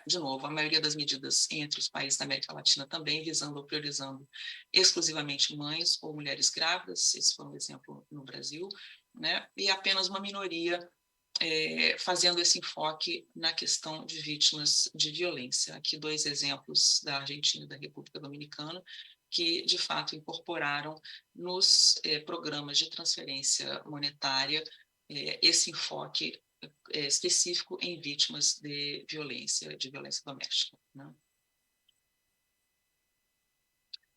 [SPEAKER 11] De novo, a maioria das medidas entre os países da América Latina também visando ou priorizando exclusivamente mães ou mulheres grávidas, esse foi um exemplo no Brasil, né? E apenas uma minoria fazendo esse enfoque na questão de vítimas de violência. Aqui 2 exemplos da Argentina e da República Dominicana, que de fato incorporaram nos programas de transferência monetária esse enfoque específico em vítimas de violência doméstica, né?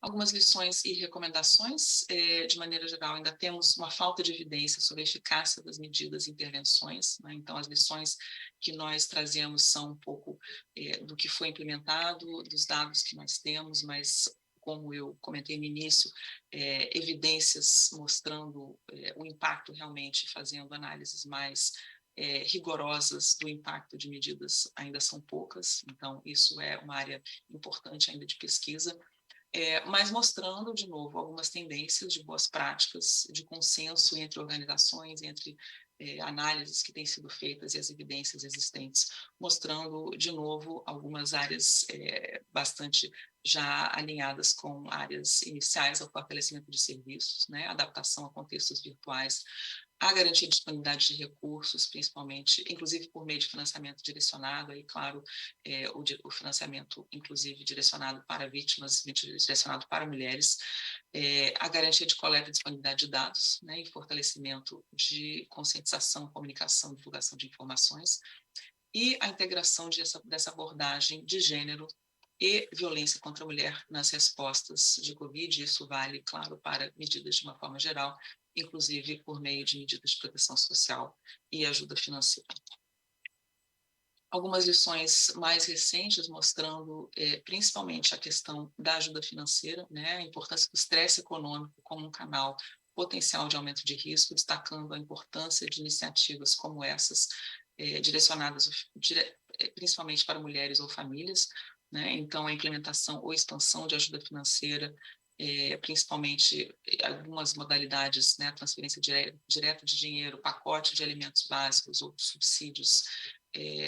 [SPEAKER 11] Algumas lições e recomendações, de maneira geral, ainda temos uma falta de evidência sobre a eficácia das medidas e intervenções, né? Então, as lições que nós trazemos são um pouco do que foi implementado, dos dados que nós temos, mas, como eu comentei no início, evidências mostrando o impacto realmente, fazendo análises mais rigorosas do impacto de medidas ainda são poucas, então isso é uma área importante ainda de pesquisa, mas mostrando, de novo, algumas tendências de boas práticas, de consenso entre organizações, entre análises que têm sido feitas e as evidências existentes, mostrando, de novo, algumas áreas bastante já alinhadas com áreas iniciais ao fortalecimento de serviços, né, adaptação a contextos virtuais, a garantia de disponibilidade de recursos, principalmente, inclusive por meio de financiamento direcionado, aí, claro, o financiamento, inclusive, direcionado para vítimas, direcionado para mulheres, a garantia de coleta e disponibilidade de dados, né, e fortalecimento de conscientização, comunicação, divulgação de informações, e a integração dessa abordagem de gênero e violência contra a mulher nas respostas de Covid. Isso vale, claro, para medidas de uma forma geral, inclusive por meio de medidas de proteção social e ajuda financeira. Algumas lições mais recentes mostrando principalmente a questão da ajuda financeira, né, a importância do estresse econômico como um canal potencial de aumento de risco, destacando a importância de iniciativas como essas, direcionadas principalmente para mulheres ou famílias, né? Então, a implementação ou expansão de ajuda financeira, principalmente algumas modalidades, né, transferência direta de dinheiro, pacote de alimentos básicos ou subsídios,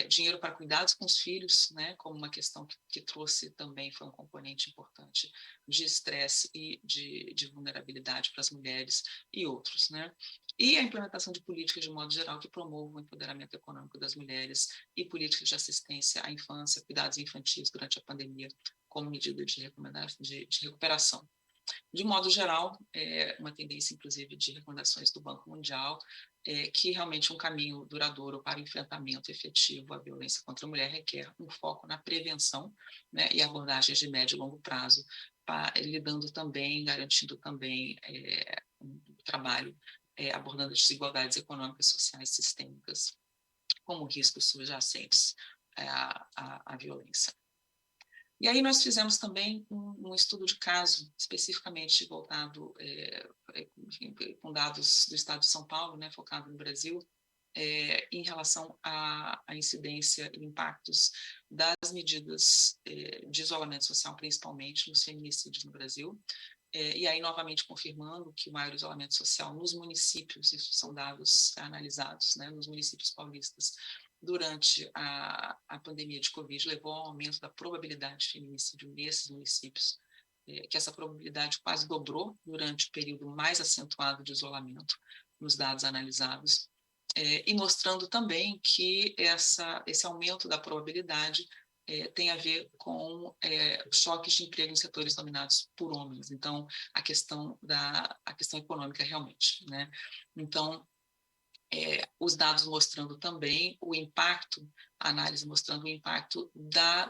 [SPEAKER 11] dinheiro para cuidados com os filhos, né, como uma questão que trouxe também, foi um componente importante de estresse e de vulnerabilidade para as mulheres e outros, né? E a implementação de políticas, de modo geral, que promovam o empoderamento econômico das mulheres e políticas de assistência à infância, cuidados infantis durante a pandemia, como medida de recuperação. De modo geral, uma tendência, inclusive, de recomendações do Banco Mundial, que realmente um caminho duradouro para o enfrentamento efetivo à violência contra a mulher requer um foco na prevenção, né, e abordagens de médio e longo prazo, lidando também, garantindo também um trabalho abordando desigualdades econômicas, sociais e sistêmicas como riscos subjacentes à violência. E aí nós fizemos também um estudo de caso, especificamente voltado, com dados do Estado de São Paulo, né, focado no Brasil, em relação à incidência e impactos das medidas de isolamento social, principalmente nos feminicídios no Brasil. E aí, novamente, confirmando que o maior isolamento social nos municípios, isso são dados analisados, né, nos municípios paulistas, durante a pandemia de Covid, levou ao aumento da probabilidade de feminicídio nesses municípios, que essa probabilidade quase dobrou durante o período mais acentuado de isolamento nos dados analisados, e mostrando também que esse aumento da probabilidade tem a ver com choques de emprego em setores dominados por homens. Então, a questão econômica realmente, né? Então, os dados mostrando também o impacto, a análise mostrando o impacto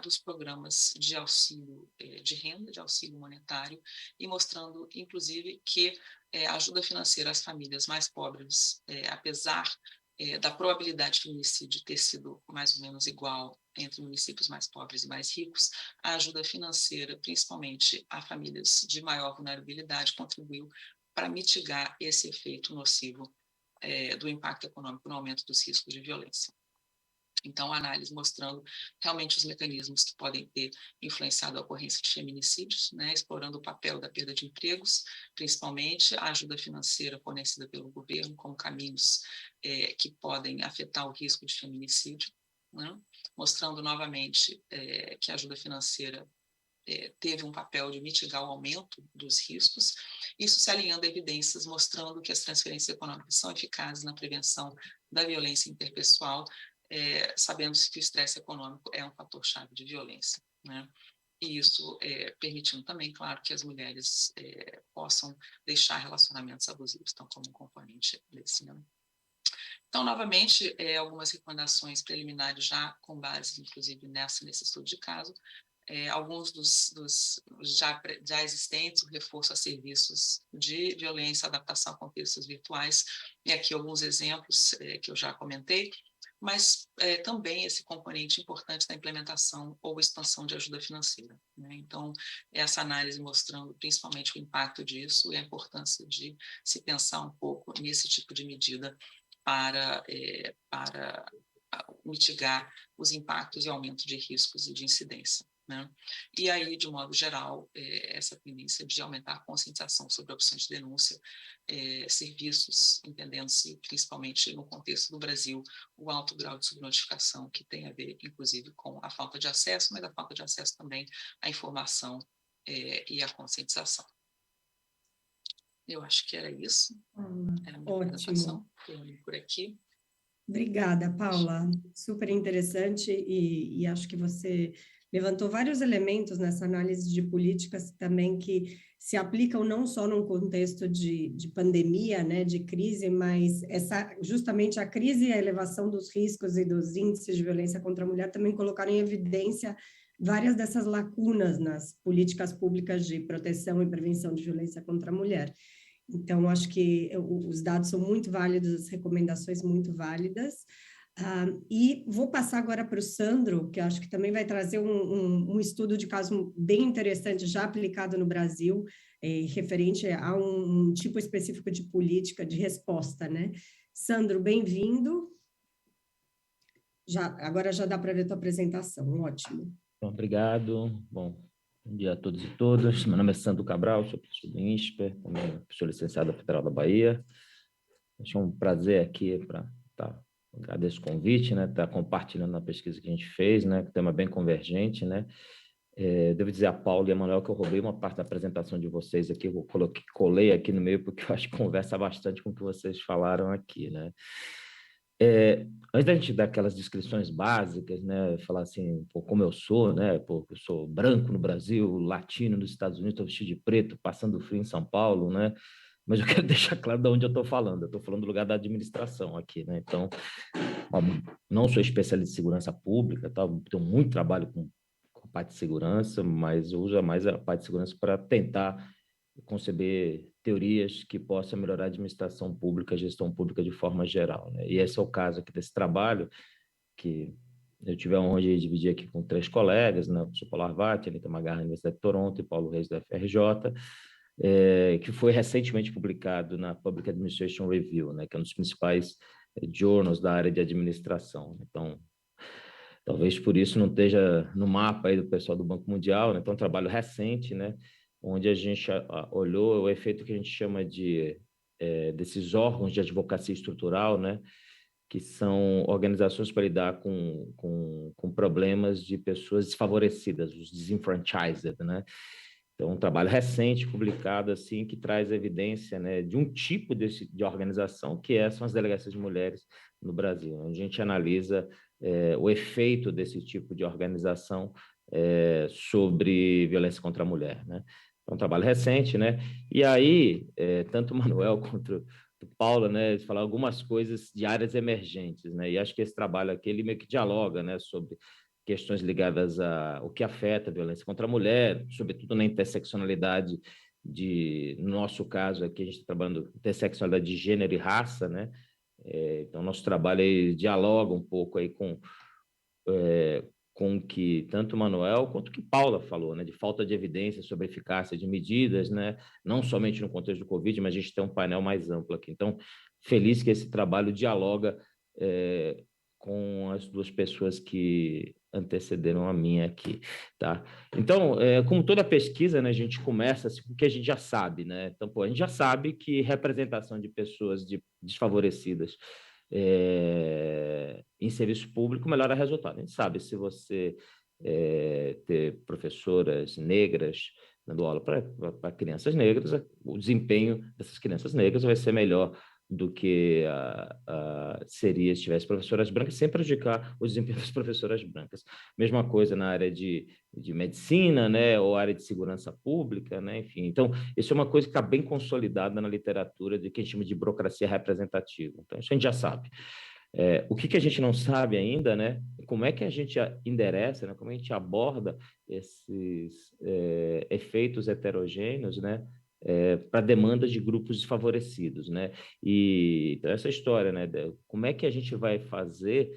[SPEAKER 11] dos programas de auxílio de renda, de auxílio monetário, e mostrando, inclusive, que a ajuda financeira às famílias mais pobres, apesar da probabilidade de feminicídio ter sido mais ou menos igual entre municípios mais pobres e mais ricos, a ajuda financeira, principalmente a famílias de maior vulnerabilidade, contribuiu para mitigar esse efeito nocivo do impacto econômico no aumento dos riscos de violência. Então, a análise mostrando realmente os mecanismos que podem ter influenciado a ocorrência de feminicídios, né, explorando o papel da perda de empregos, principalmente a ajuda financeira fornecida pelo governo como caminhos que podem afetar o risco de feminicídio, né, mostrando novamente que a ajuda financeira teve um papel de mitigar o aumento dos riscos, isso se alinhando a evidências mostrando que as transferências econômicas são eficazes na prevenção da violência interpessoal, sabendo-se que o estresse econômico é um fator-chave de violência, né? E isso permitindo também, claro, que as mulheres possam deixar relacionamentos abusivos, então como um componente desse, né? Então, novamente, algumas recomendações preliminares já com base, inclusive, nesse estudo de caso, alguns dos já existentes, o reforço a serviços de violência, adaptação a contextos virtuais, e aqui alguns exemplos que eu já comentei, mas também esse componente importante da implementação ou expansão de ajuda financeira, né? Então, essa análise mostrando principalmente o impacto disso e a importância de se pensar um pouco nesse tipo de medida para mitigar os impactos e aumento de riscos e de incidência, né? E aí, de modo geral, essa tendência de aumentar a conscientização sobre opções de denúncia, serviços, entendendo-se principalmente no contexto do Brasil, o alto grau de subnotificação, que tem a ver, inclusive, com a falta de acesso, mas a falta de acesso também à informação e à conscientização. Eu acho que era isso. Era a minha apresentação. Termino por aqui.
[SPEAKER 8] Obrigada, Paula. Super interessante e acho que você levantou vários elementos nessa análise de políticas também que se aplicam não só num contexto de pandemia, né, de crise, mas justamente a crise e a elevação dos riscos e dos índices de violência contra a mulher também colocaram em evidência várias dessas lacunas nas políticas públicas de proteção e prevenção de violência contra a mulher. Então, acho que os dados são muito válidos, as recomendações muito válidas. E vou passar agora para o Sandro, que acho que também vai trazer um estudo de caso bem interessante, já aplicado no Brasil, referente a um tipo específico de política de resposta, né? Sandro, bem-vindo. Agora já dá para ver a tua apresentação, ótimo.
[SPEAKER 10] Obrigado. Bom dia a todos e todas. Meu nome é Sandro Cabral, sou professor do INSPER, também sou licenciado da Federal da Bahia. É um prazer aqui agradeço o convite, né, estar compartilhando a pesquisa que a gente fez, né, tema bem convergente, né. Devo dizer a Paula e a Manuel que eu roubei uma parte da apresentação de vocês aqui, eu colei aqui no meio porque eu acho que conversa bastante com o que vocês falaram aqui, né. Antes da gente dar aquelas descrições básicas, né, falar assim, pô, como eu sou, né, pô, eu sou branco no Brasil, latino nos Estados Unidos, estou vestido de preto, passando frio em São Paulo, né, mas eu quero deixar claro de onde eu estou falando. Eu estou falando do lugar da administração aqui, né, então, ó, não sou especialista em segurança pública, tá, tenho muito trabalho com a parte de segurança, mas eu uso mais a parte de segurança para tentar conceber teorias que possam melhorar a administração pública, a gestão pública de forma geral, né? E esse é o caso aqui desse trabalho, que eu tive a honra de dividir aqui com 3 colegas, né? O professor Paulo Arvati, Anita Magarra, da Universidade de Toronto, e Paulo Reis, da FRJ, que foi recentemente publicado na Public Administration Review, né? Que é um dos principais journals da área de administração. Então, talvez por isso não esteja no mapa aí do pessoal do Banco Mundial, né? Então, um trabalho recente, né? Onde a gente olhou o efeito que a gente chama desses órgãos de advocacia estrutural, né? Que são organizações para lidar com problemas de pessoas desfavorecidas, os disenfranchised, né? Então, um trabalho recente publicado assim que traz evidência, né, de um tipo de organização que são as delegacias de mulheres no Brasil, onde a gente analisa o efeito desse tipo de organização sobre violência contra a mulher, né? É um trabalho recente, né? E aí, tanto o Manuel quanto o Paulo, né, eles falaram algumas coisas de áreas emergentes, né? E acho que esse trabalho aqui, ele meio que dialoga, né, sobre questões ligadas a o que afeta a violência contra a mulher, sobretudo na interseccionalidade no nosso caso aqui, a gente está trabalhando interseccionalidade de gênero e raça, né? Então, nosso trabalho aí dialoga um pouco aí com o que tanto o Manuel quanto o que Paula falou, né, de falta de evidência sobre a eficácia de medidas, né, não somente no contexto do Covid, mas a gente tem um painel mais amplo aqui. Então, feliz que esse trabalho dialoga com as 2 pessoas que antecederam a minha aqui, tá? Então, como toda pesquisa, né, a gente começa assim, com o que a gente já sabe, né? Então, pô, a gente já sabe que representação de pessoas desfavorecidas em serviço público melhora resultado. A gente sabe, se você ter professoras negras dando aula para crianças negras, o desempenho dessas crianças negras vai ser melhor do que seria se tivesse professoras brancas, sem prejudicar o desempenho das professoras brancas. Mesma coisa na área de medicina, né, ou área de segurança pública, né, enfim. Então, isso é uma coisa que está bem consolidada na literatura de que a gente chama de burocracia representativa. Então, isso a gente já sabe. O que a gente não sabe ainda, né, como é que a gente endereça, né, como a gente aborda esses efeitos heterogêneos, né, para demandas de grupos desfavorecidos, né? E então, essa história, né? Como é que a gente vai fazer,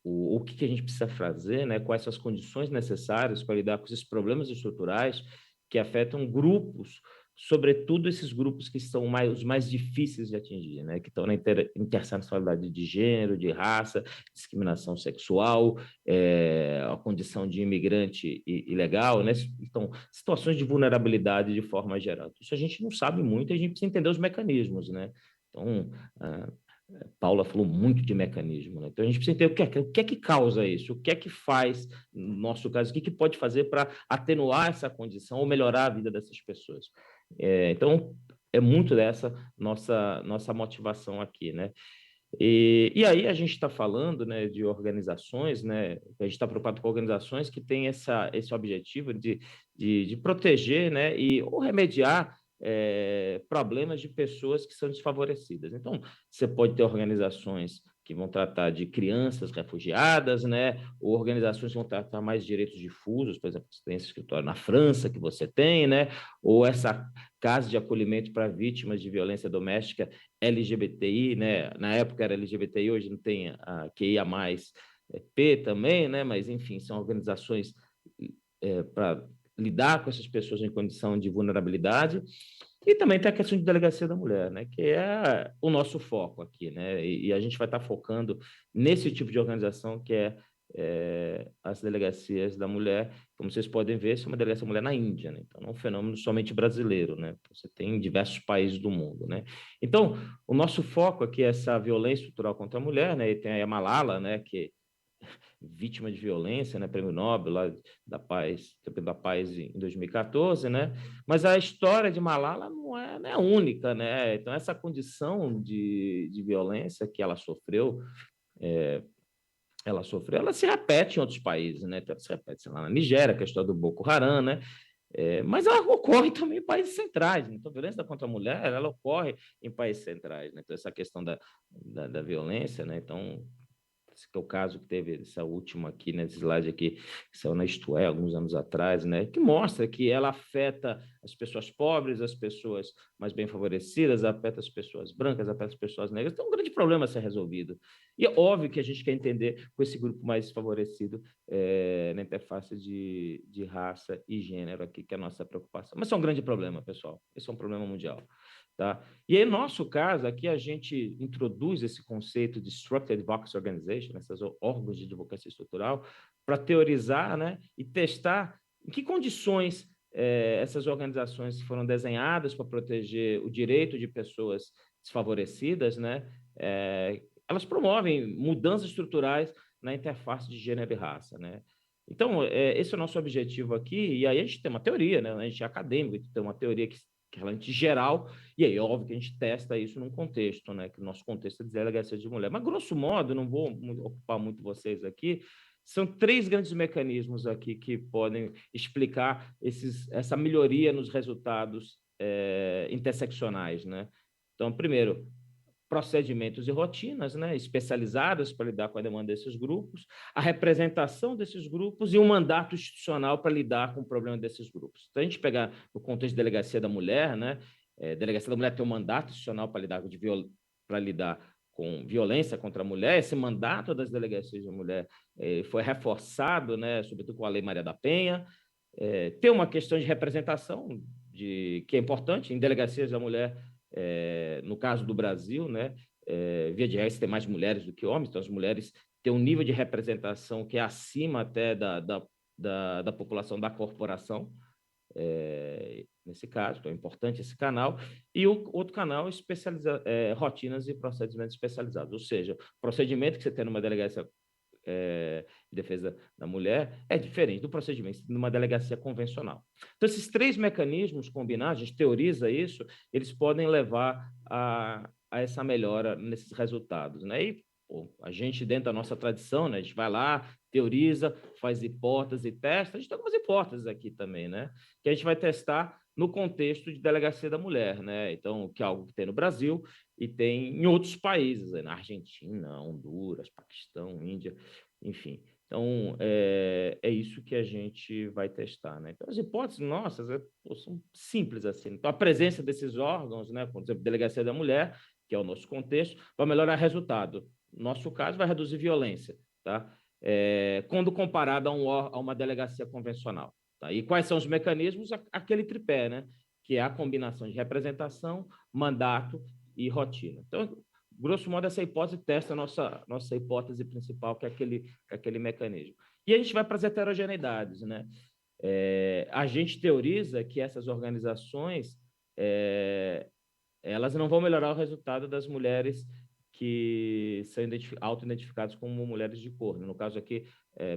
[SPEAKER 10] o que a gente precisa fazer, né? Quais são as condições necessárias para lidar com esses problemas estruturais que afetam grupos, sobretudo esses grupos que são os mais difíceis de atingir, né? Que estão na interseccionalidade de gênero, de raça, discriminação sexual, a condição de imigrante ilegal, né? Então, situações de vulnerabilidade de forma geral. Isso a gente não sabe muito, a gente precisa entender os mecanismos, né? Então, Paula falou muito de mecanismo, né? Então a gente precisa entender o que é que causa isso, o que é que faz, no nosso caso, o que pode fazer para atenuar essa condição ou melhorar a vida dessas pessoas. Então, é muito dessa nossa motivação aqui, né? E aí a gente está falando, né, de organizações, né? A gente está preocupado com organizações que têm esse objetivo de proteger, né, ou remediar problemas de pessoas que são desfavorecidas. Então, você pode ter organizações que vão tratar de crianças refugiadas, né? Ou organizações que vão tratar mais de direitos difusos, por exemplo, você tem esse escritório na França que você tem, né? Ou essa casa de acolhimento para vítimas de violência doméstica LGBTI, né? Na época era LGBTI, hoje não tem a QIA+, P também, né? Mas, enfim, são organizações para lidar com essas pessoas em condição de vulnerabilidade. E também tem a questão de delegacia da mulher, né, que é o nosso foco aqui, né, e a gente vai estar focando nesse tipo de organização que as delegacias da mulher. Como vocês podem ver, isso é uma delegacia da mulher na Índia, né, então não é um fenômeno somente brasileiro, né, você tem em diversos países do mundo, né. Então, o nosso foco aqui é essa violência estrutural contra a mulher, né, e tem a Malala, né, que vítima de violência, né, prêmio Nobel lá da Paz em 2014, né? Mas a história de Malala não é única, né? Então essa condição de violência que ela sofreu, ela se repete em outros países, né? Então, ela se repete, sei lá, na Nigéria, que é a história do Boko Haram, né? Mas ela ocorre também em países centrais, né? Então, a violência contra a mulher, ela ocorre em países centrais, né? Então, essa questão da violência, né? Então, esse que é o caso que teve essa última aqui, nesse slide aqui, que saiu na Isto É, alguns anos atrás, né? Que mostra que ela afeta as pessoas pobres, as pessoas mais bem favorecidas, afeta as pessoas brancas, afeta as pessoas negras. Então, é um grande problema a ser resolvido. E é óbvio que a gente quer entender com esse grupo mais favorecido na interface de raça e gênero aqui, que é a nossa preocupação. Mas isso é um grande problema, pessoal. Esse é um problema mundial. Tá? E aí, no nosso caso, aqui a gente introduz esse conceito de Structured Advocacy Organization, esses órgãos de advocacia estrutural, para teorizar, né, e testar em que condições essas organizações foram desenhadas para proteger o direito de pessoas desfavorecidas, né, elas promovem mudanças estruturais na interface de gênero e raça, né? Então, esse é o nosso objetivo aqui, e aí a gente tem uma teoria, né? A gente é acadêmico, a gente tem uma teoria que é realmente geral, e aí, óbvio, que a gente testa isso num contexto, né? Que o nosso contexto é de delegacia de mulher. Mas, grosso modo, não vou ocupar muito vocês aqui, são 3 grandes mecanismos aqui que podem explicar essa melhoria nos resultados interseccionais, né? Então, primeiro, procedimentos e rotinas, né, especializadas para lidar com a demanda desses grupos, a representação desses grupos e um mandato institucional para lidar com o problema desses grupos. Então, a gente pegar no contexto de delegacia da mulher, né, delegacia da mulher tem um mandato institucional para lidar com violência contra a mulher. Esse mandato das delegacias de mulher foi reforçado, né, sobretudo com a Lei Maria da Penha. Tem uma questão de representação que é importante em delegacias da mulher. No caso do Brasil, né, via de regra, tem mais mulheres do que homens, então as mulheres têm um nível de representação que é acima até da população da corporação, nesse caso, então é importante esse canal. E o outro canal é rotinas e procedimentos especializados, ou seja, o procedimento que você tem numa delegacia de defesa da mulher é diferente do procedimento numa delegacia convencional. Então, esses 3 mecanismos combinados, a gente teoriza isso, eles podem levar a essa melhora nesses resultados, né? E a gente, dentro da nossa tradição, né, a gente vai lá, teoriza, faz hipótese, testa. A gente tem algumas hipóteses aqui também, né? Que a gente vai testar no contexto de delegacia da mulher, né? Então, que é algo que tem no Brasil e tem em outros países, na Argentina, Honduras, Paquistão, Índia, enfim. Então, é isso que a gente vai testar, né? Então, as hipóteses nossas são simples assim. Então, a presença desses órgãos, né, por exemplo, delegacia da mulher, que é o nosso contexto, vai melhorar o resultado. No nosso caso, vai reduzir violência, tá? Quando comparado a uma delegacia convencional. Tá? E quais são os mecanismos? Aquele tripé, né? Que é a combinação de representação, mandato e rotina. Então, grosso modo, essa hipótese testa a nossa hipótese principal, que é aquele mecanismo. E a gente vai para as heterogeneidades, né? A gente teoriza que essas organizações elas não vão melhorar o resultado das mulheres que são auto-identificadas como mulheres de cor, né? No caso aqui,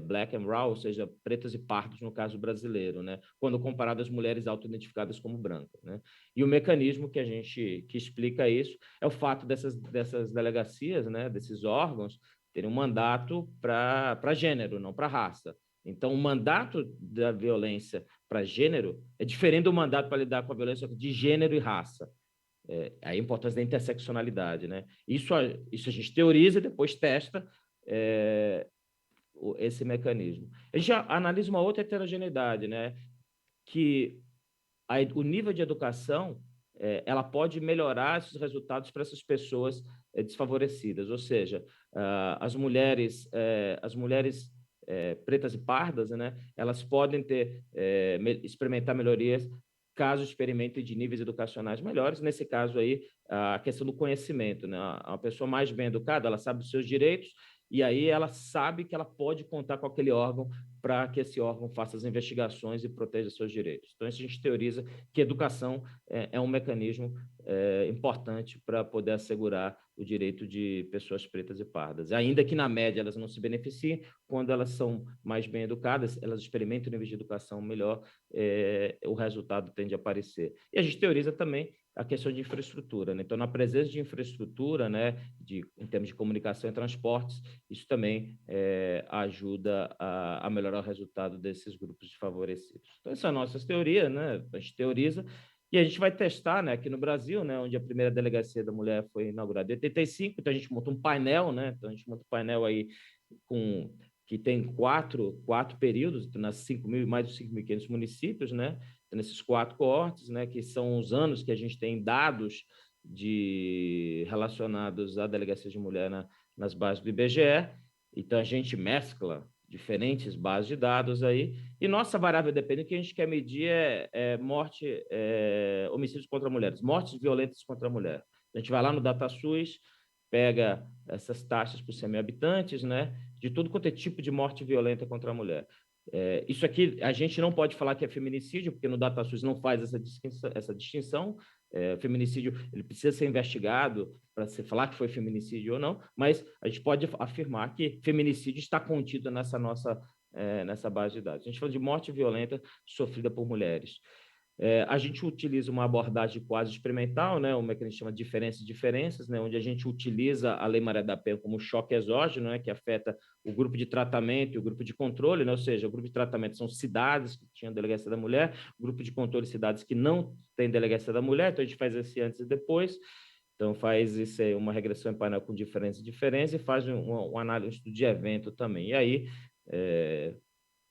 [SPEAKER 10] black and brown, ou seja, pretas e pardos no caso brasileiro, né? Quando comparado às mulheres auto-identificadas como brancas, né? E o mecanismo que explica isso é o fato dessas delegacias, né, desses órgãos, terem um mandato para gênero, não para raça. Então, o mandato da violência para gênero é diferente do mandato para lidar com a violência de gênero e raça. A importância da interseccionalidade, né? Isso a gente teoriza e depois testa esse mecanismo. A gente analisa uma outra heterogeneidade, né? Que o nível de educação ela pode melhorar esses resultados para essas pessoas desfavorecidas, ou seja, as mulheres pretas e pardas, né? Elas podem experimentar melhorias caso experimentem de níveis educacionais melhores. Nesse caso aí, a questão do conhecimento, né? Uma pessoa mais bem educada, ela sabe dos seus direitos e aí ela sabe que ela pode contar com aquele órgão para que esse órgão faça as investigações e proteja seus direitos. Então, isso a gente teoriza que educação é um mecanismo importante para poder assegurar o direito de pessoas pretas e pardas. Ainda que, na média, elas não se beneficiem, quando elas são mais bem educadas, elas experimentam o nível de educação melhor, o resultado tende a aparecer. E a gente teoriza também a questão de infraestrutura, né? Então, na presença de infraestrutura, né, em termos de comunicação e transportes, isso também ajuda a melhorar o resultado desses grupos desfavorecidos. Então, essa é a nossa teoria, né? A gente teoriza e a gente vai testar, né, aqui no Brasil, né, onde a primeira delegacia da mulher foi inaugurada em 85, então a gente monta um painel, né? Então, a gente monta um painel aí que tem quatro períodos, nas 5.000, mais de 5.500 municípios, né? Nesses 4 coortes, né, que são os anos que a gente tem dados relacionados à delegacia de mulher nas bases do IBGE. Então, a gente mescla diferentes bases de dados aí, e nossa variável dependente, o que a gente quer medir homicídios contra mulheres, mortes violentas contra a mulher. A gente vai lá no DataSUS, pega essas taxas por 100 mil habitantes, né, de tudo quanto é tipo de morte violenta contra a mulher. Isso aqui a gente não pode falar que é feminicídio, porque no DataSUS não faz essa distinção. Feminicídio ele precisa ser investigado para se falar que foi feminicídio ou não, mas a gente pode afirmar que feminicídio está contido nessa base de dados. A gente fala de morte violenta sofrida por mulheres. A gente utiliza uma abordagem quase experimental, né, uma que a gente chama de diferenças, né, onde a gente utiliza a Lei Maria da Penha como choque exógeno, né, que afeta o grupo de tratamento e o grupo de controle, né, ou seja, o grupo de tratamento são cidades que tinham delegacia da mulher, o grupo de controle cidades que não têm delegacia da mulher, então a gente faz esse antes e depois, então faz isso aí, uma regressão em painel com diferença e faz um análise, um estudo de evento também, e aí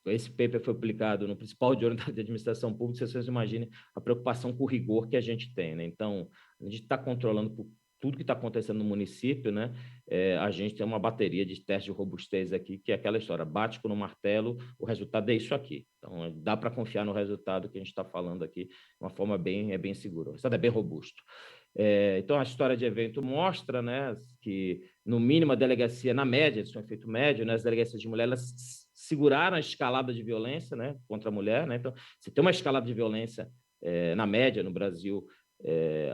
[SPEAKER 10] esse paper foi publicado no principal jornal de administração pública, vocês imaginem a preocupação com o rigor que a gente tem, né? Então, a gente está controlando tudo que está acontecendo no município, né? A gente tem uma bateria de testes de robustez aqui, que é aquela história, bate no martelo, o resultado é isso aqui. Então, dá para confiar no resultado que a gente está falando aqui, de uma forma bem segura. O resultado é bem robusto. Então, a história de evento mostra, né, que, no mínimo, a delegacia, na média, isso é um efeito médio, né, as delegacias de mulher, elas seguraram a escalada de violência, né, contra a mulher, né? Então, se tem uma escalada de violência na média no Brasil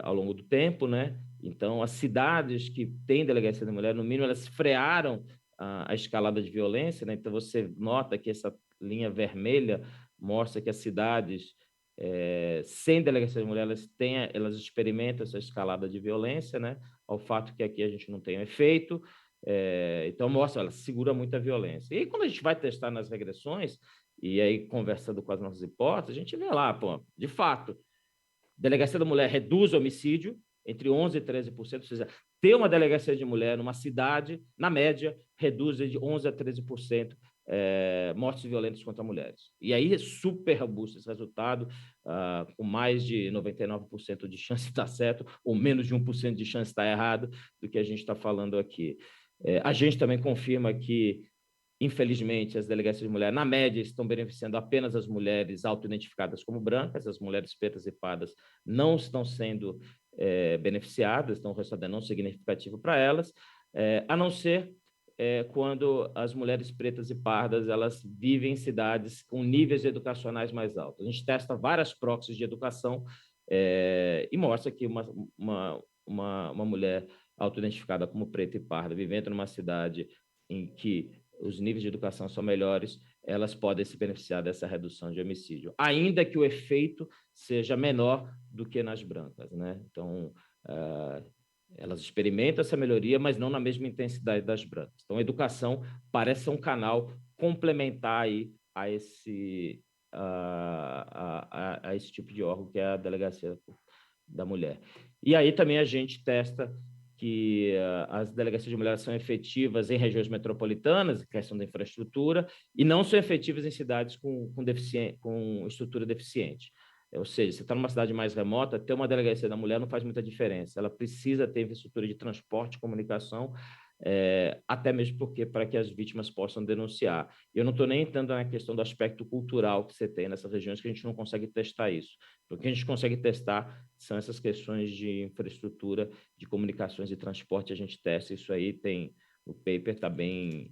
[SPEAKER 10] ao longo do tempo, né? Então, as cidades que têm delegacia da mulher, no mínimo, elas frearam a escalada de violência, né? Então, você nota que essa linha vermelha mostra que as cidades sem delegacia de mulher, elas experimentam essa escalada de violência, né? Ao fato que aqui a gente não tem um efeito. Então, mostra, ela segura muita violência. E aí, quando a gente vai testar nas regressões, e aí conversando com as nossas hipóteses, a gente vê lá, de fato, delegacia da mulher reduz o homicídio entre 11% e 13%, ou seja, ter uma delegacia de mulher numa cidade, na média, reduz de 11% a 13% mortes violentas contra mulheres. E aí é super robusto esse resultado, com mais de 99% de chance de estar certo, ou menos de 1% de chance de estar errado, do que a gente está falando aqui. A gente também confirma que, infelizmente, as delegacias de mulher, na média, estão beneficiando apenas as mulheres autoidentificadas como brancas, as mulheres pretas e pardas não estão sendo beneficiadas, então o resultado é não significativo para elas, a não ser quando as mulheres pretas e pardas elas vivem em cidades com níveis educacionais mais altos. A gente testa várias proxies de educação e mostra que uma mulher autoidentificada como preta e parda, vivendo numa cidade em que os níveis de educação são melhores, elas podem se beneficiar dessa redução de homicídio, ainda que o efeito seja menor do que nas brancas, né? Então, elas experimentam essa melhoria, mas não na mesma intensidade das brancas. Então, a educação parece ser um canal complementar aí a esse tipo de órgão que é a delegacia da mulher. E aí também a gente testa que as delegacias de mulheres são efetivas em regiões metropolitanas, questão da infraestrutura, e não são efetivas em cidades com estrutura deficiente. Ou seja, você está numa cidade mais remota, ter uma delegacia da mulher não faz muita diferença. Ela precisa ter infraestrutura de transporte, comunicação, até mesmo para que as vítimas possam denunciar. Eu não estou nem entrando na questão do aspecto cultural que você tem nessas regiões, que a gente não consegue testar isso. O que a gente consegue testar são essas questões de infraestrutura, de comunicações e transporte, a gente testa isso aí, o paper está bem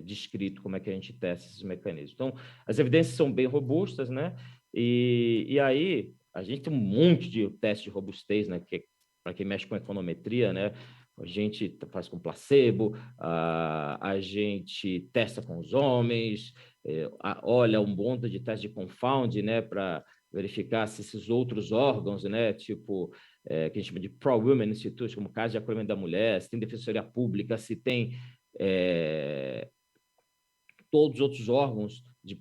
[SPEAKER 10] descrito como é que a gente testa esses mecanismos. Então, as evidências são bem robustas, né? E aí, a gente tem um monte de testes de robustez, né? Que para quem mexe com econometria, né? A gente faz com placebo, a gente testa com os homens, olha um monte de teste de confound, né, para verificar se esses outros órgãos, né, tipo, que a gente chama de Pro-Women Institute, como Casa de Acolhimento da Mulher, se tem Defensoria Pública, se tem todos os outros órgãos de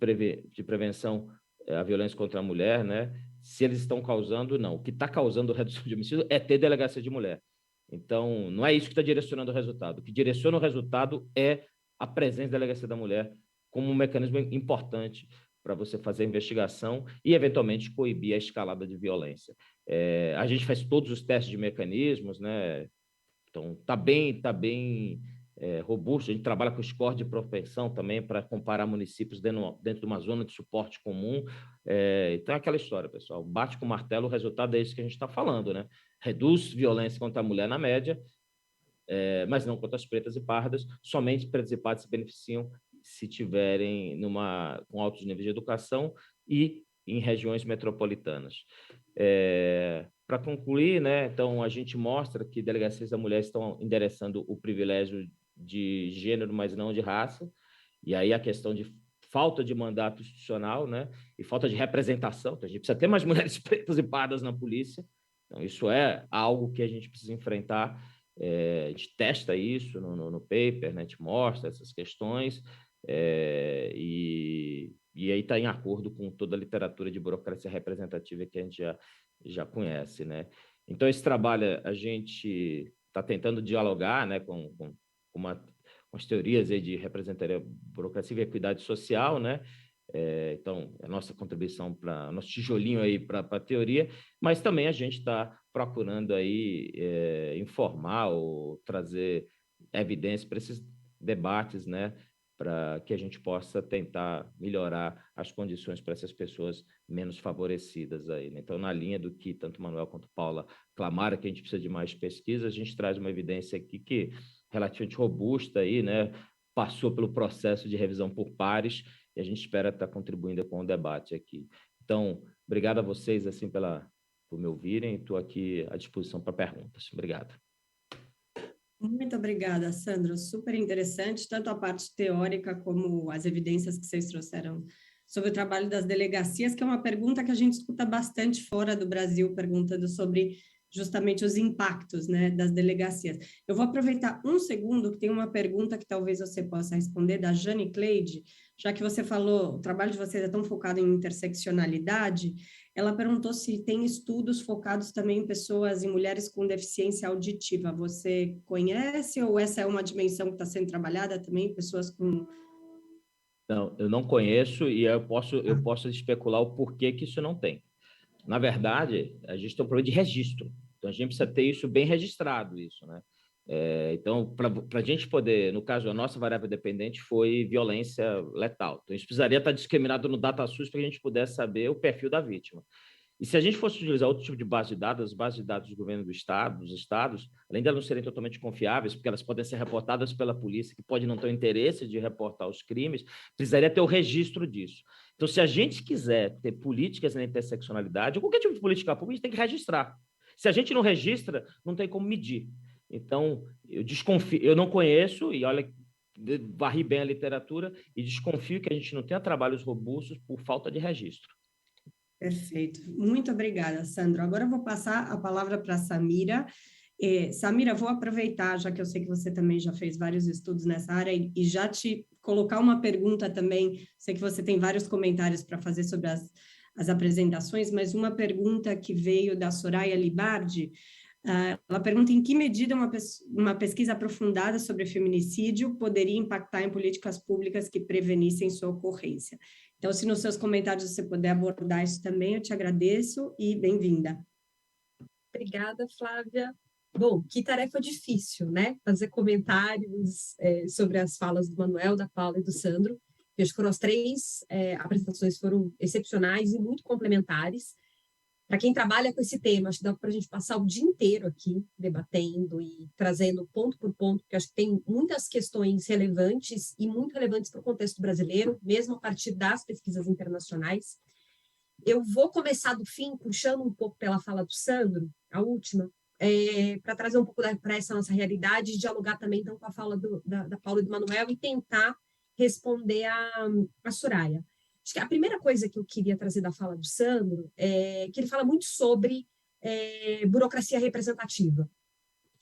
[SPEAKER 10] prevenção à violência contra a mulher, né, se eles estão causando, não. O que está causando redução de homicídio é ter delegacia de mulher. Então, não é isso que está direcionando o resultado. O que direciona o resultado é a presença da delegacia da mulher como um mecanismo importante para você fazer a investigação e, eventualmente, coibir a escalada de violência. A gente faz todos os testes de mecanismos, né? Então, está bem robusto. A gente trabalha com score de propensão também para comparar municípios dentro de uma zona de suporte comum. Então, é aquela história, pessoal. Bate com o martelo, o resultado é isso que a gente está falando, né? Reduz violência contra a mulher na média, mas não contra as pretas e pardas. Somente pretas e pardas se beneficiam se tiverem com altos níveis de educação e em regiões metropolitanas. Para concluir, né, então, a gente mostra que delegacias da mulher estão endereçando o privilégio de gênero, mas não de raça, e aí a questão de falta de mandato institucional, né, e falta de representação, então a gente precisa ter mais mulheres pretas e pardas na polícia. Então, isso é algo que a gente precisa enfrentar. A gente testa isso no paper, né? A gente mostra essas questões, e aí está em acordo com toda a literatura de burocracia representativa que a gente já conhece, né? Então, esse trabalho a gente está tentando dialogar, né, com as teorias aí de representaria, burocracia e equidade social, né? Então, a nossa contribuição, nosso tijolinho aí para a teoria, mas também a gente está procurando aí informar ou trazer evidência para esses debates, né, para que a gente possa tentar melhorar as condições para essas pessoas menos favorecidas aí, né? Então, na linha do que tanto Manuel quanto Paula clamaram que a gente precisa de mais pesquisa, a gente traz uma evidência aqui que relativamente robusta aí, né, passou pelo processo de revisão por pares, e a gente espera estar contribuindo com o debate aqui. Então, obrigado a vocês assim por me ouvirem. Estou aqui à disposição para perguntas. Obrigado.
[SPEAKER 8] Muito obrigada, Sandro. Super interessante, tanto a parte teórica como as evidências que vocês trouxeram sobre o trabalho das delegacias, que é uma pergunta que a gente escuta bastante fora do Brasil, perguntando sobre justamente os impactos, né, das delegacias. Eu vou aproveitar um segundo, que tem uma pergunta que talvez você possa responder, da Jane Cleide, já que você falou, o trabalho de vocês é tão focado em interseccionalidade, ela perguntou se tem estudos focados também em pessoas, em mulheres com deficiência auditiva. Você conhece ou essa é uma dimensão que está sendo trabalhada também, pessoas com...
[SPEAKER 10] Não, eu não conheço e eu posso especular o porquê que isso não tem. Na verdade, a gente tem um problema de registro. Então, a gente precisa ter isso bem registrado, isso, né? Então, para a gente poder, no caso, a nossa variável dependente foi violência letal. Então, isso precisaria estar discriminado no DataSUS para a gente pudesse saber o perfil da vítima. E se a gente fosse utilizar outro tipo de base de dados, as bases de dados do governo do estado, dos estados, além de elas não serem totalmente confiáveis, porque elas podem ser reportadas pela polícia, que pode não ter o interesse de reportar os crimes, precisaria ter o registro disso. Então, se a gente quiser ter políticas na interseccionalidade, ou qualquer tipo de política pública, a gente tem que registrar. Se a gente não registra, não tem como medir. Então, eu desconfio, eu não conheço, e olha, varri bem a literatura, e desconfio que a gente não tenha trabalhos robustos por falta de registro.
[SPEAKER 8] Perfeito. Muito obrigada, Sandro. Agora eu vou passar a palavra para a Samira. Samira, vou aproveitar, já que eu sei que você também já fez vários estudos nessa área, e já te colocar uma pergunta também. Sei que você tem vários comentários para fazer sobre as apresentações, mas uma pergunta que veio da Soraya Libardi. Ela pergunta em que medida uma pesquisa aprofundada sobre feminicídio poderia impactar em políticas públicas que prevenissem sua ocorrência. Então, se nos seus comentários você puder abordar isso também, eu te agradeço e bem-vinda.
[SPEAKER 12] Obrigada, Flávia. Bom, que tarefa difícil, né? Fazer comentários sobre as falas do Manuel, da Paula e do Sandro. Eu acho que as três apresentações foram excepcionais e muito complementares. Para quem trabalha com esse tema, acho que dá para a gente passar o dia inteiro aqui debatendo e trazendo ponto por ponto, porque acho que tem muitas questões relevantes e muito relevantes para o contexto brasileiro, mesmo a partir das pesquisas internacionais. Eu vou começar do fim, puxando um pouco pela fala do Sandro, a última, para trazer um pouco para essa nossa realidade e dialogar também então, com a fala da Paula e do Manuel e tentar responder a Soraya. Acho que a primeira coisa que eu queria trazer da fala do Sandro é que ele fala muito sobre burocracia representativa.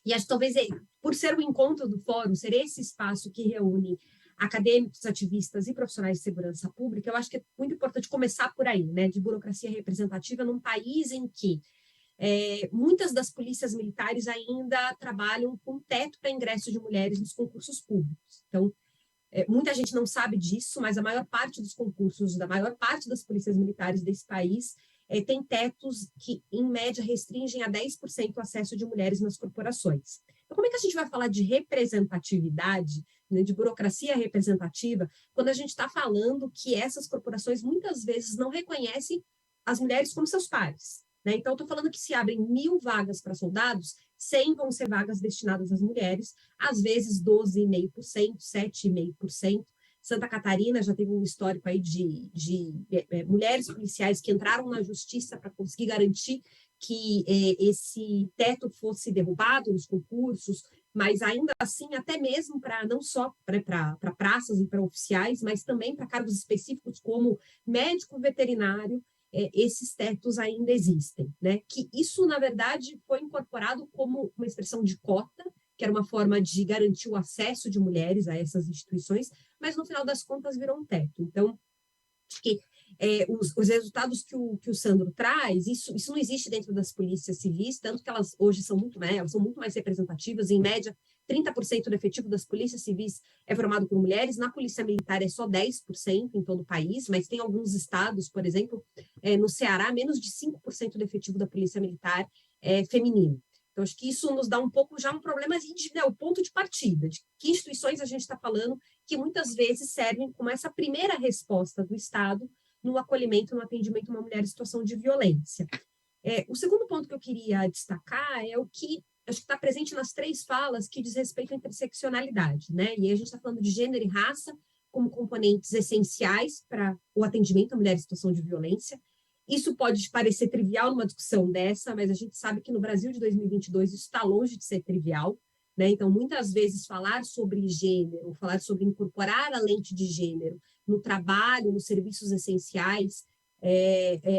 [SPEAKER 12] E acho que talvez, por ser o encontro do fórum, ser esse espaço que reúne acadêmicos, ativistas e profissionais de segurança pública, eu acho que é muito importante começar por aí, né, de burocracia representativa num país em que muitas das polícias militares ainda trabalham com teto para ingresso de mulheres nos concursos públicos. Então, muita gente não sabe disso, mas a maior parte dos concursos, da maior parte das polícias militares desse país, tem tetos que, em média, restringem a 10% o acesso de mulheres nas corporações. Então, como é que a gente vai falar de representatividade, né, de burocracia representativa, quando a gente está falando que essas corporações muitas vezes não reconhecem as mulheres como seus pares? Né? Então, estou falando que se abrem 1.000 vagas para soldados, 100 vão ser vagas destinadas às mulheres, às vezes 12,5%, 7,5%. Santa Catarina já teve um histórico aí de mulheres policiais que entraram na justiça para conseguir garantir que esse teto fosse derrubado nos concursos, mas ainda assim, até mesmo para não só para praças e para oficiais, mas também para cargos específicos como médico veterinário, esses tetos ainda existem, né? Que isso, na verdade, foi incorporado como uma expressão de cota, que era uma forma de garantir o acesso de mulheres a essas instituições, mas no final das contas virou um teto. Então, acho que os resultados que o Sandro traz, isso não existe dentro das polícias civis, tanto que elas hoje são muito mais representativas, em média, 30% do efetivo das polícias civis é formado por mulheres, na polícia militar é só 10% em todo o país, mas tem alguns estados, por exemplo, no Ceará, menos de 5% do efetivo da polícia militar é feminino. Então, acho que isso nos dá um pouco já um problema, o ponto de partida, de que instituições a gente está falando que muitas vezes servem como essa primeira resposta do Estado no acolhimento, no atendimento a uma mulher em situação de violência. O segundo ponto que eu queria destacar é o que acho que está presente nas 3 falas que diz respeito à interseccionalidade, né? E aí a gente está falando de gênero e raça como componentes essenciais para o atendimento à mulher em situação de violência. Isso pode parecer trivial numa discussão dessa, mas a gente sabe que no Brasil de 2022 isso está longe de ser trivial, né? Então, muitas vezes, falar sobre gênero, falar sobre incorporar a lente de gênero no trabalho, nos serviços essenciais,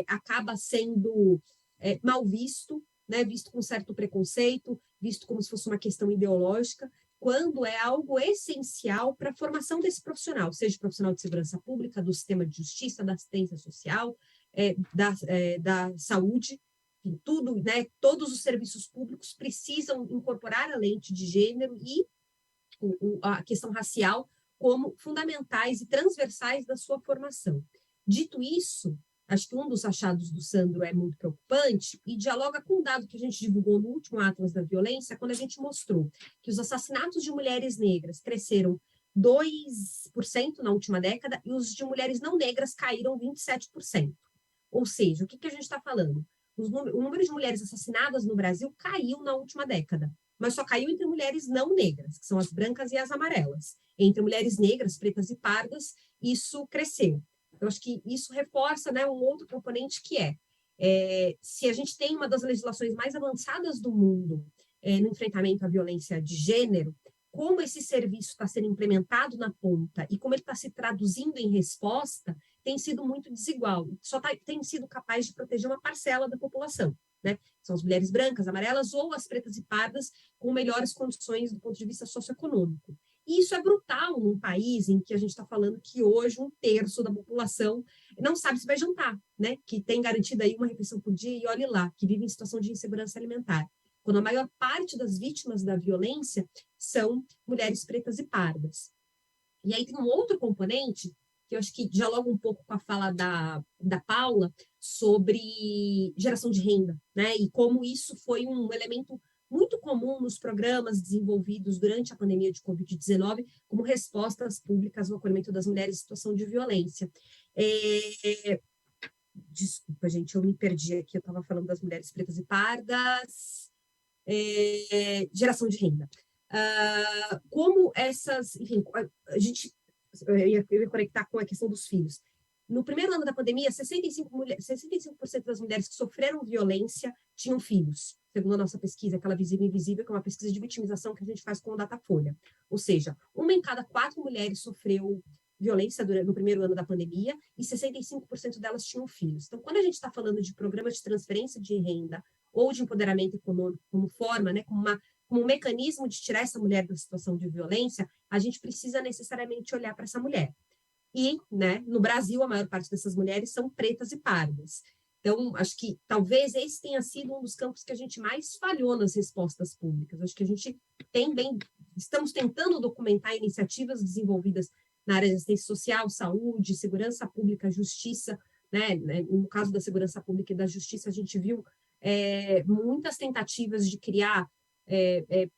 [SPEAKER 12] acaba sendo mal visto, né? Visto com certo preconceito, visto como se fosse uma questão ideológica, quando é algo essencial para a formação desse profissional, seja profissional de segurança pública, do sistema de justiça, da assistência social, da saúde, enfim, tudo, né? Todos os serviços públicos precisam incorporar a lente de gênero e a questão racial como fundamentais e transversais da sua formação. Dito isso, acho que um dos achados do Sandro é muito preocupante e dialoga com um dado que a gente divulgou no último Atlas da Violência, quando a gente mostrou que os assassinatos de mulheres negras cresceram 2% na última década e os de mulheres não negras caíram 27%. Ou seja, o que a gente está falando? O número de mulheres assassinadas no Brasil caiu na última década, mas só caiu entre mulheres não negras, que são as brancas e as amarelas. Entre mulheres negras, pretas e pardas, isso cresceu. Eu acho que isso reforça, né, um outro componente que se a gente tem uma das legislações mais avançadas do mundo no enfrentamento à violência de gênero, como esse serviço está sendo implementado na ponta e como ele está se traduzindo em resposta, tem sido muito desigual. Só tem sido capaz de proteger uma parcela da população, né? São as mulheres brancas, amarelas ou as pretas e pardas com melhores condições do ponto de vista socioeconômico. E isso é brutal num país em que a gente está falando que hoje 1/3 da população não sabe se vai jantar, né? Que tem garantida aí uma refeição por dia e olhe lá, que vive em situação de insegurança alimentar. Quando a maior parte das vítimas da violência são mulheres pretas e pardas. E aí tem um outro componente, que eu acho que dialoga um pouco com a fala da Paula, sobre geração de renda, né? E como isso foi um elemento muito comum nos programas desenvolvidos durante a pandemia de Covid-19, como respostas públicas no acolhimento das mulheres em situação de violência. Desculpa, gente, eu me perdi aqui, eu estava falando das mulheres pretas e pardas. Geração de renda. Como essas, enfim, eu ia conectar com a questão dos filhos. no primeiro ano da pandemia, 65% das mulheres que sofreram violência tinham filhos, segundo a nossa pesquisa, aquela Visível e Invisível, que é uma pesquisa de vitimização que a gente faz com o Datafolha. Ou seja, 1 em cada 4 mulheres sofreu violência no primeiro ano da pandemia e 65% delas tinham filhos. Então, quando a gente está falando de programas de transferência de renda ou de empoderamento econômico como forma, né, como um mecanismo de tirar essa mulher da situação de violência, a gente precisa necessariamente olhar para essa mulher. E, né, no Brasil, a maior parte dessas mulheres são pretas e pardas. Então, acho que talvez esse tenha sido um dos campos que a gente mais falhou nas respostas públicas. Acho que a gente estamos tentando documentar iniciativas desenvolvidas na área de assistência social, saúde, segurança pública, justiça, né? No caso da segurança pública e da justiça, a gente viu muitas tentativas de criar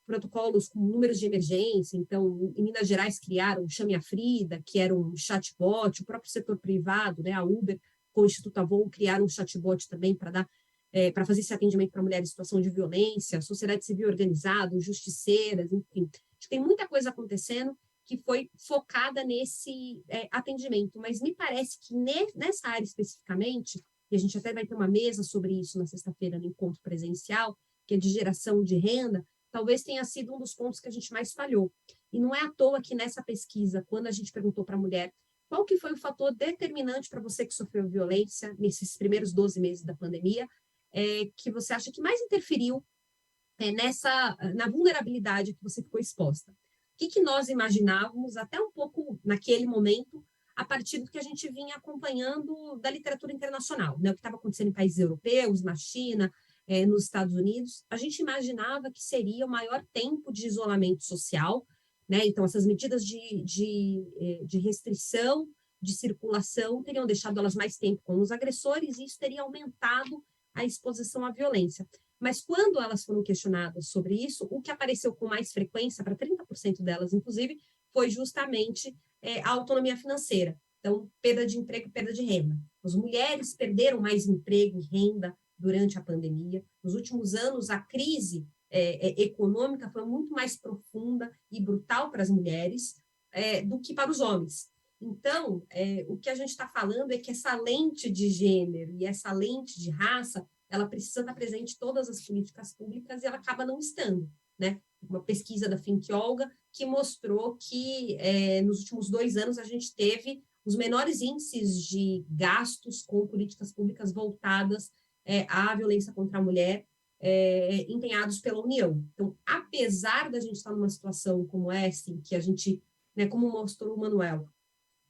[SPEAKER 12] protocolos com números de emergência. Então, em Minas Gerais criaram o Chame a Frida, que era um chatbot, o próprio setor privado, né, a Uber, com o Instituto Avon, criaram um chatbot também para fazer esse atendimento para mulheres em situação de violência, sociedade civil organizada, justiceiras, enfim. Acho que tem muita coisa acontecendo que foi focada nesse atendimento, mas me parece que nessa área especificamente, e a gente até vai ter uma mesa sobre isso na sexta-feira no encontro presencial, que é de geração de renda, talvez tenha sido um dos pontos que a gente mais falhou. E não é à toa que nessa pesquisa, quando a gente perguntou para a mulher qual que foi o fator determinante para você que sofreu violência nesses primeiros 12 meses da pandemia, que você acha que mais interferiu na vulnerabilidade que você ficou exposta. O que nós imaginávamos, até um pouco naquele momento, a partir do que a gente vinha acompanhando da literatura internacional, né? O que estava acontecendo em países europeus, na China, nos Estados Unidos, a gente imaginava que seria o maior tempo de isolamento social, né? Então, essas medidas de restrição de circulação teriam deixado elas mais tempo com os agressores e isso teria aumentado a exposição à violência. Mas quando elas foram questionadas sobre isso, o que apareceu com mais frequência, para 30% delas, inclusive, foi justamente a autonomia financeira. Então, perda de emprego e perda de renda. As mulheres perderam mais emprego e renda durante a pandemia. Nos últimos anos, a crise econômica foi muito mais profunda e brutal para as mulheres do que para os homens. Então, o que a gente está falando é que essa lente de gênero e essa lente de raça, ela precisa estar presente em todas as políticas públicas e ela acaba não estando, né? Uma pesquisa da Think Olga que mostrou que nos últimos 2 anos a gente teve os menores índices de gastos com políticas públicas voltadas à violência contra a mulher empenhados pela União. Então, apesar da gente estar numa situação como essa, em que a gente, né, como mostrou o Manuel,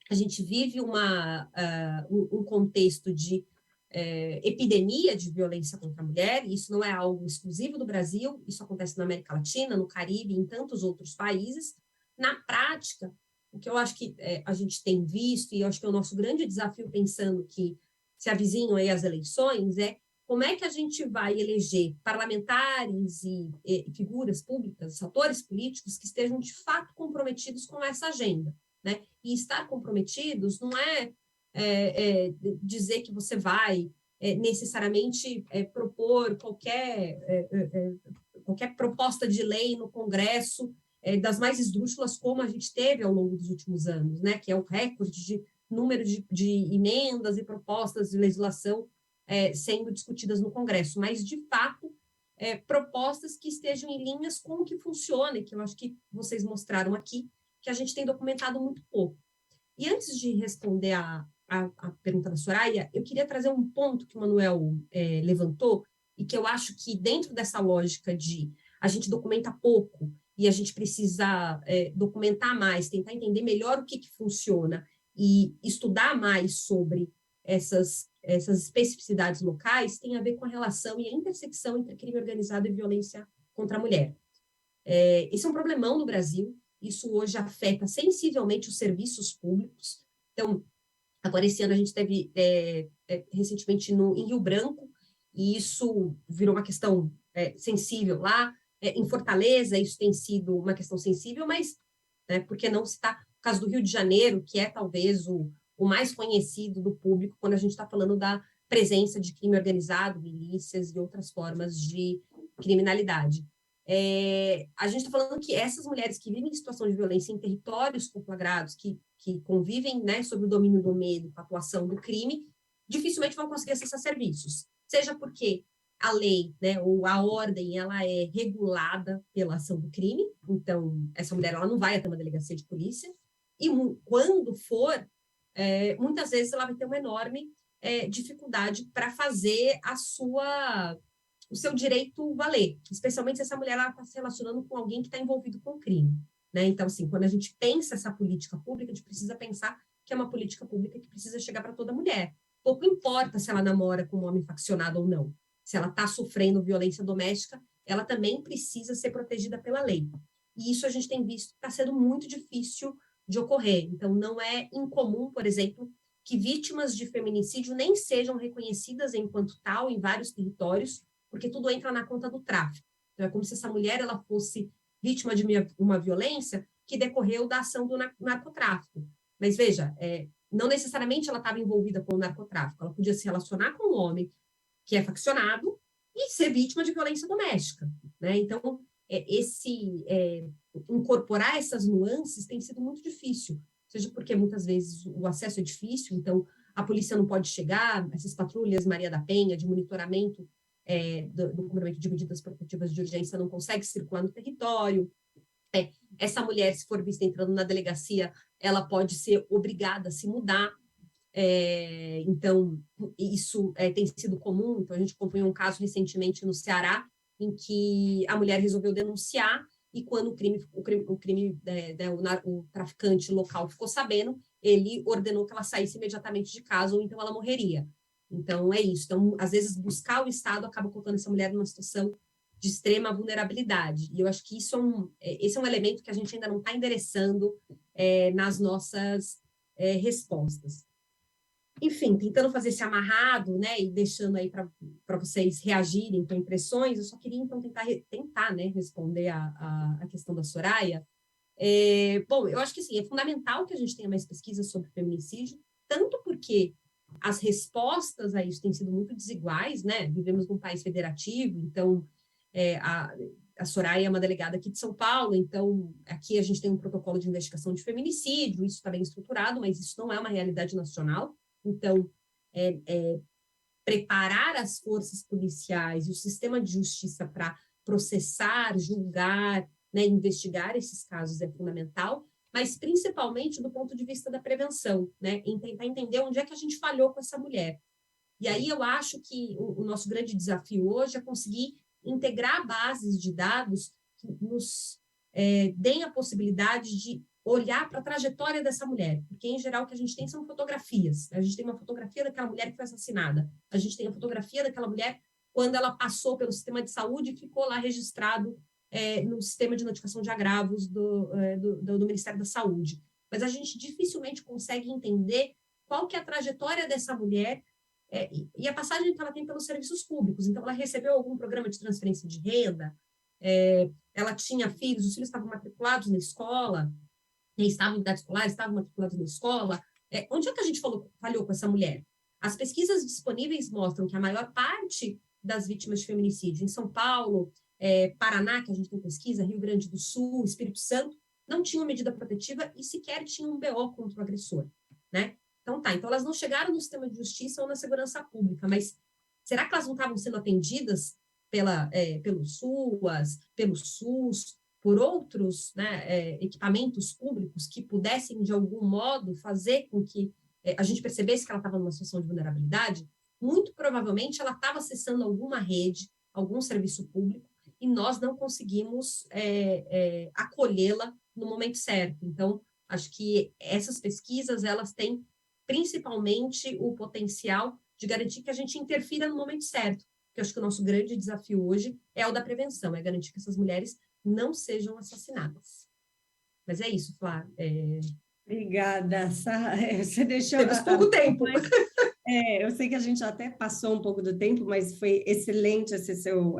[SPEAKER 12] a gente vive um contexto de epidemia de violência contra a mulher, e isso não é algo exclusivo do Brasil, isso acontece na América Latina, no Caribe, em tantos outros países. Na prática, o que eu acho que a gente tem visto, e eu acho que é o nosso grande desafio, pensando que se avizinham aí as eleições, como é que a gente vai eleger parlamentares e figuras públicas, atores políticos que estejam de fato comprometidos com essa agenda, né? E estar comprometidos não é dizer que você vai necessariamente propor qualquer proposta de lei no Congresso das mais esdrúxulas, como a gente teve ao longo dos últimos anos, né? Que é o recorde de número de emendas e propostas de legislação sendo discutidas no Congresso, mas, de fato, propostas que estejam em linhas com o que funciona, e que eu acho que vocês mostraram aqui, que a gente tem documentado muito pouco. E antes de responder a pergunta da Soraya, eu queria trazer um ponto que o Manuel levantou, e que eu acho que, dentro dessa lógica de a gente documenta pouco e a gente precisa documentar mais, tentar entender melhor o que funciona e estudar mais sobre essas especificidades locais, tem a ver com a relação e a intersecção entre crime organizado e violência contra a mulher. Esse é um problemão no Brasil, isso hoje afeta sensivelmente os serviços públicos. Então, agora esse ano a gente teve recentemente em Rio Branco, e isso virou uma questão sensível lá. Em Fortaleza, isso tem sido uma questão sensível, mas por que não citar o caso do Rio de Janeiro, que é talvez o mais conhecido do público quando a gente está falando da presença de crime organizado, milícias e outras formas de criminalidade. A gente está falando que essas mulheres que vivem em situação de violência em territórios conflagrados, que convivem, né, sob o domínio do medo, com a atuação do crime, dificilmente vão conseguir acessar serviços. Seja porque a lei, né, ou a ordem, ela é regulada pela ação do crime, então essa mulher ela não vai até uma delegacia de polícia, e quando for, muitas vezes ela vai ter uma enorme dificuldade para fazer o seu direito valer, especialmente se essa mulher está se relacionando com alguém que está envolvido com o crime. Né? Então, assim, quando a gente pensa essa política pública, a gente precisa pensar que é uma política pública que precisa chegar para toda mulher. Pouco importa se ela namora com um homem faccionado ou não. Se ela está sofrendo violência doméstica, ela também precisa ser protegida pela lei. E isso a gente tem visto que está sendo muito difícil de ocorrer. Então, não é incomum, por exemplo, que vítimas de feminicídio nem sejam reconhecidas enquanto tal em vários territórios, porque tudo entra na conta do tráfico. Então, é como se essa mulher ela fosse vítima de uma violência que decorreu da ação do narcotráfico. Mas, veja, não necessariamente ela estava envolvida com o narcotráfico, ela podia se relacionar com um homem que é faccionado e ser vítima de violência doméstica. Né? Então, incorporar essas nuances tem sido muito difícil, seja porque muitas vezes o acesso é difícil, então a polícia não pode chegar, essas patrulhas Maria da Penha, de monitoramento do cumprimento de medidas protetivas de urgência não consegue circular no território. Essa mulher, se for vista entrando na delegacia, ela pode ser obrigada a se mudar. Então, isso tem sido comum. Então, a gente acompanhou um caso recentemente no Ceará, em que a mulher resolveu denunciar, e quando o traficante local ficou sabendo, ele ordenou que ela saísse imediatamente de casa, ou então ela morreria. Então, é isso. Então, às vezes, buscar o Estado acaba colocando essa mulher numa situação de extrema vulnerabilidade. E eu acho que esse é um elemento que a gente ainda não está endereçando nas nossas respostas. Enfim, tentando fazer esse amarrado, né, e deixando aí para vocês reagirem com impressões, eu só queria, então, tentar né, responder a questão da Soraya. Bom, eu acho que, sim, é fundamental que a gente tenha mais pesquisas sobre feminicídio, tanto porque as respostas a isso têm sido muito desiguais, né? Vivemos num país federativo, então a Soraya é uma delegada aqui de São Paulo, então aqui a gente tem um protocolo de investigação de feminicídio, isso está bem estruturado, mas isso não é uma realidade nacional. Então, preparar as forças policiais e o sistema de justiça para processar, julgar, né, investigar esses casos é fundamental, mas principalmente do ponto de vista da prevenção, né, em tentar entender onde é que a gente falhou com essa mulher. E aí eu acho que o nosso grande desafio hoje é conseguir integrar bases de dados que nos deem a possibilidade de olhar para a trajetória dessa mulher, porque, em geral, o que a gente tem são fotografias. A gente tem uma fotografia daquela mulher que foi assassinada, a gente tem a fotografia daquela mulher quando ela passou pelo sistema de saúde e ficou lá registrado no sistema de notificação de agravos do Ministério da Saúde. Mas a gente dificilmente consegue entender qual que é a trajetória dessa mulher e a passagem que ela tem pelos serviços públicos. Então, ela recebeu algum programa de transferência de renda, ela tinha filhos, os filhos estavam matriculados na escola, estavam em idade escolar, estavam matriculados na escola. Onde é que a gente falhou com essa mulher? As pesquisas disponíveis mostram que a maior parte das vítimas de feminicídio em São Paulo, Paraná, que a gente tem pesquisa, Rio Grande do Sul, Espírito Santo, não tinham medida protetiva e sequer tinham um BO contra o agressor, né? Então elas não chegaram no sistema de justiça ou na segurança pública, mas será que elas não estavam sendo atendidas pelo SUS, por outros, né, equipamentos públicos que pudessem, de algum modo, fazer com que a gente percebesse que ela estava numa situação de vulnerabilidade? Muito provavelmente ela estava acessando alguma rede, algum serviço público, e nós não conseguimos acolhê-la no momento certo. Então, acho que essas pesquisas, elas têm principalmente o potencial de garantir que a gente interfira no momento certo, porque eu acho que o nosso grande desafio hoje é o da prevenção, é garantir que essas mulheres não sejam assassinadas. Mas é isso, Flá.
[SPEAKER 8] Obrigada, você deixou...
[SPEAKER 12] Temos pouco tempo.
[SPEAKER 8] Eu sei que a gente até passou um pouco do tempo, mas foi excelente esse seu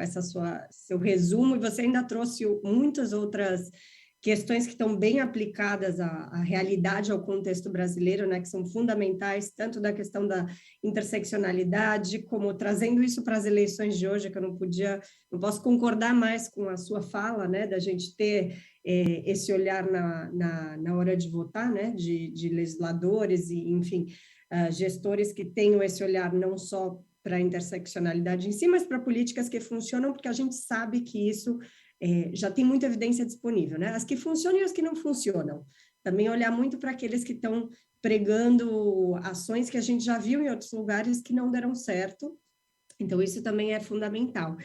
[SPEAKER 8] resumo, e você ainda trouxe muitas outras questões que estão bem aplicadas à realidade, ao contexto brasileiro, né, que são fundamentais, tanto da questão da interseccionalidade, como trazendo isso para as eleições de hoje, que eu não posso concordar mais com a sua fala, né, da gente ter esse olhar na hora de votar, né, de legisladores e, enfim, gestores que tenham esse olhar não só para a interseccionalidade em si, mas para políticas que funcionam, porque a gente sabe que isso já tem muita evidência disponível, né? As que funcionam e as que não funcionam. Também olhar muito para aqueles que estão pregando ações que a gente já viu em outros lugares que não deram certo. Então, isso também é fundamental.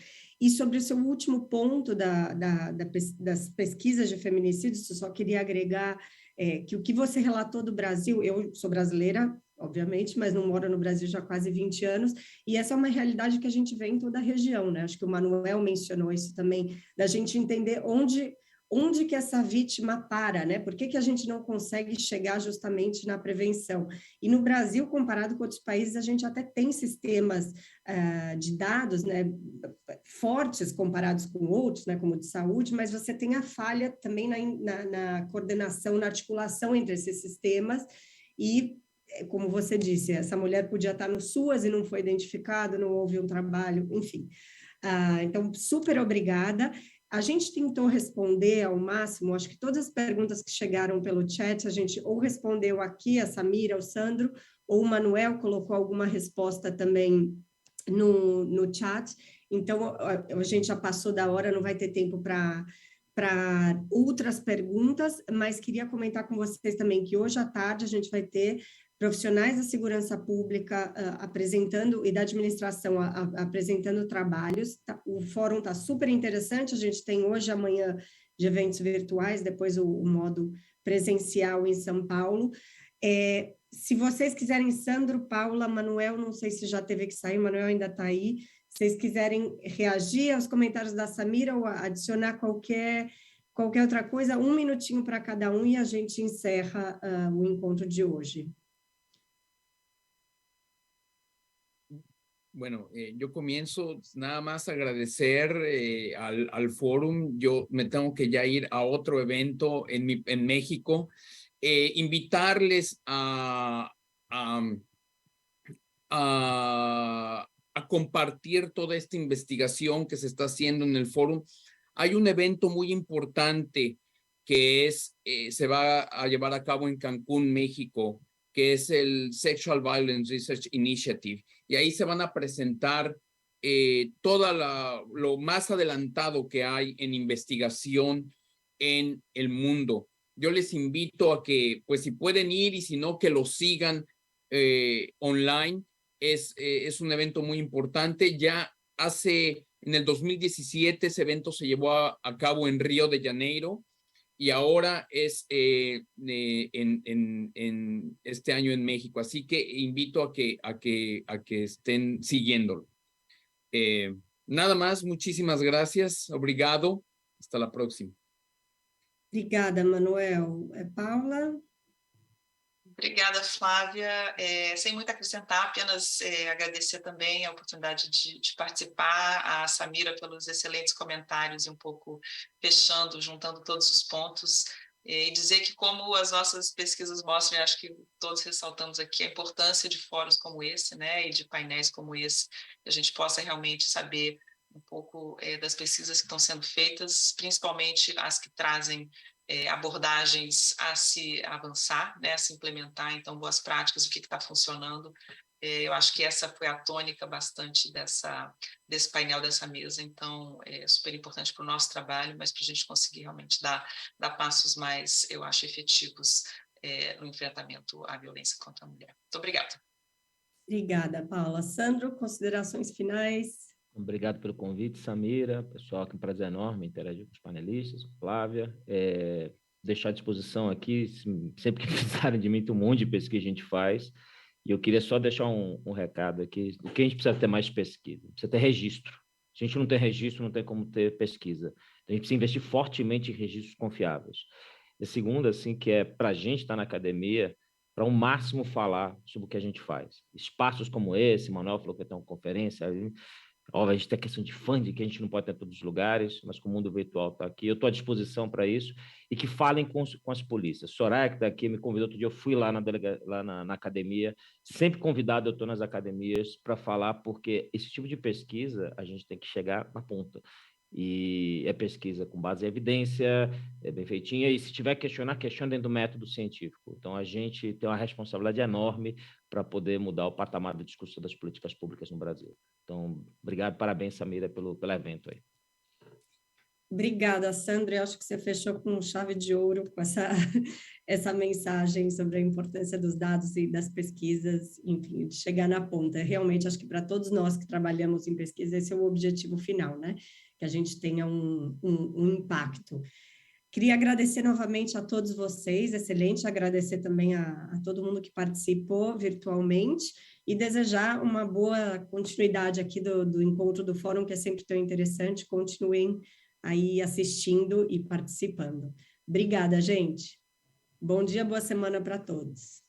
[SPEAKER 8] E sobre o seu último ponto das pesquisas de feminicídios, eu só queria agregar que o que você relatou do Brasil, eu sou brasileira, obviamente, mas não moro no Brasil já há quase 20 anos, e essa é uma realidade que a gente vê em toda a região, né? Acho que o Manuel mencionou isso também, da gente entender onde que essa vítima para, né? Por que a gente não consegue chegar justamente na prevenção? E no Brasil, comparado com outros países, a gente até tem sistemas de dados, né, fortes comparados com outros, né, como o de saúde, mas você tem a falha também na coordenação, na articulação entre esses sistemas e, como você disse, essa mulher podia estar no SUAS e não foi identificada, não houve um trabalho, enfim. Então, super obrigada. A gente tentou responder ao máximo, acho que todas as perguntas que chegaram pelo chat, a gente ou respondeu aqui, a Samira, o Sandro, ou o Manuel colocou alguma resposta também no chat. Então, a gente já passou da hora, não vai ter tempo para outras perguntas, mas queria comentar com vocês também que hoje à tarde a gente vai ter profissionais da segurança pública apresentando, e da administração apresentando trabalhos. O fórum está super interessante, a gente tem hoje e amanhã de eventos virtuais, depois o modo presencial em São Paulo. Se vocês quiserem, Sandro, Paula, Manuel, não sei se já teve que sair, o Manuel ainda está aí, se vocês quiserem reagir aos comentários da Samira ou adicionar qualquer outra coisa, 1 minutinho para cada um e a gente encerra o encontro de hoje.
[SPEAKER 9] Bueno, yo comienzo nada más a agradecer al fórum. Yo me tengo que ya ir a otro evento en México. Invitarles a compartir toda esta investigación que se está haciendo en el fórum. Hay un evento muy importante que se va a llevar a cabo en Cancún, México, que es el Sexual Violence Research Initiative. Y ahí se van a presentar todo lo más adelantado que hay en investigación en el mundo. Yo les invito a que, pues si pueden ir y si no, que lo sigan online. Es un evento muy importante. Ya en el 2017 ese evento se llevó a cabo en Río de Janeiro. Y ahora es en este año en México. Así que invito a que estén siguiéndolo. Nada más, muchísimas gracias. Obrigado. Hasta la próxima.
[SPEAKER 8] Obrigada, Manuel. Paula?
[SPEAKER 11] Obrigada, Flávia. Sem muito a acrescentar, apenas agradecer também a oportunidade de participar, a Samira pelos excelentes comentários e um pouco fechando, juntando todos os pontos, e dizer que, como as nossas pesquisas mostram, acho que todos ressaltamos aqui a importância de fóruns como esse, né, e de painéis como esse, que a gente possa realmente saber um pouco das pesquisas que estão sendo feitas, principalmente as que trazem abordagens a se avançar, né, a se implementar, então, boas práticas, o que está funcionando. Eu acho que essa foi a tônica bastante desse painel, dessa mesa, então, é super importante para o nosso trabalho, mas para a gente conseguir realmente dar passos mais, eu acho, efetivos no enfrentamento à violência contra a mulher. Muito obrigada.
[SPEAKER 8] Obrigada, Paula. Sandro, considerações finais?
[SPEAKER 10] Obrigado pelo convite, Samira. Pessoal, que um prazer enorme interagir com os panelistas, com Flávia. Deixar à disposição aqui, sempre que precisarem de mim, tem um monte de pesquisa que a gente faz. E eu queria só deixar um recado aqui, do que a gente precisa ter mais pesquisa. Precisa ter registro. Se a gente não tem registro, não tem como ter pesquisa. Então, a gente precisa investir fortemente em registros confiáveis. E segundo, assim, que para a gente estar na academia, para ao máximo falar sobre o que a gente faz. Espaços como esse, Manuel falou que tem uma conferência, Óbvio, a gente tem a questão de funding, que a gente não pode ter em todos os lugares, mas com o mundo virtual está aqui. Eu estou à disposição para isso e que falem com as polícias. Soraya, que está aqui, me convidou outro dia, eu fui lá na academia. Sempre convidado, eu estou nas academias para falar, porque esse tipo de pesquisa a gente tem que chegar na ponta. E é pesquisa com base em evidência, é bem feitinha, e se tiver que questionar, questiona dentro do método científico. Então, a gente tem uma responsabilidade enorme para poder mudar o patamar da discussão das políticas públicas no Brasil. Então, obrigado, parabéns, Samira, pelo evento aí.
[SPEAKER 8] Obrigada, Sandra. Eu acho que você fechou com chave de ouro com essa mensagem sobre a importância dos dados e das pesquisas, enfim, de chegar na ponta. Realmente, acho que para todos nós que trabalhamos em pesquisa, esse é o objetivo final, né? Que a gente tenha um impacto. Queria agradecer novamente a todos vocês, excelente, agradecer também a todo mundo que participou virtualmente e desejar uma boa continuidade aqui do encontro do fórum, que é sempre tão interessante. Continuem aí assistindo e participando. Obrigada, gente. Bom dia, boa semana para todos.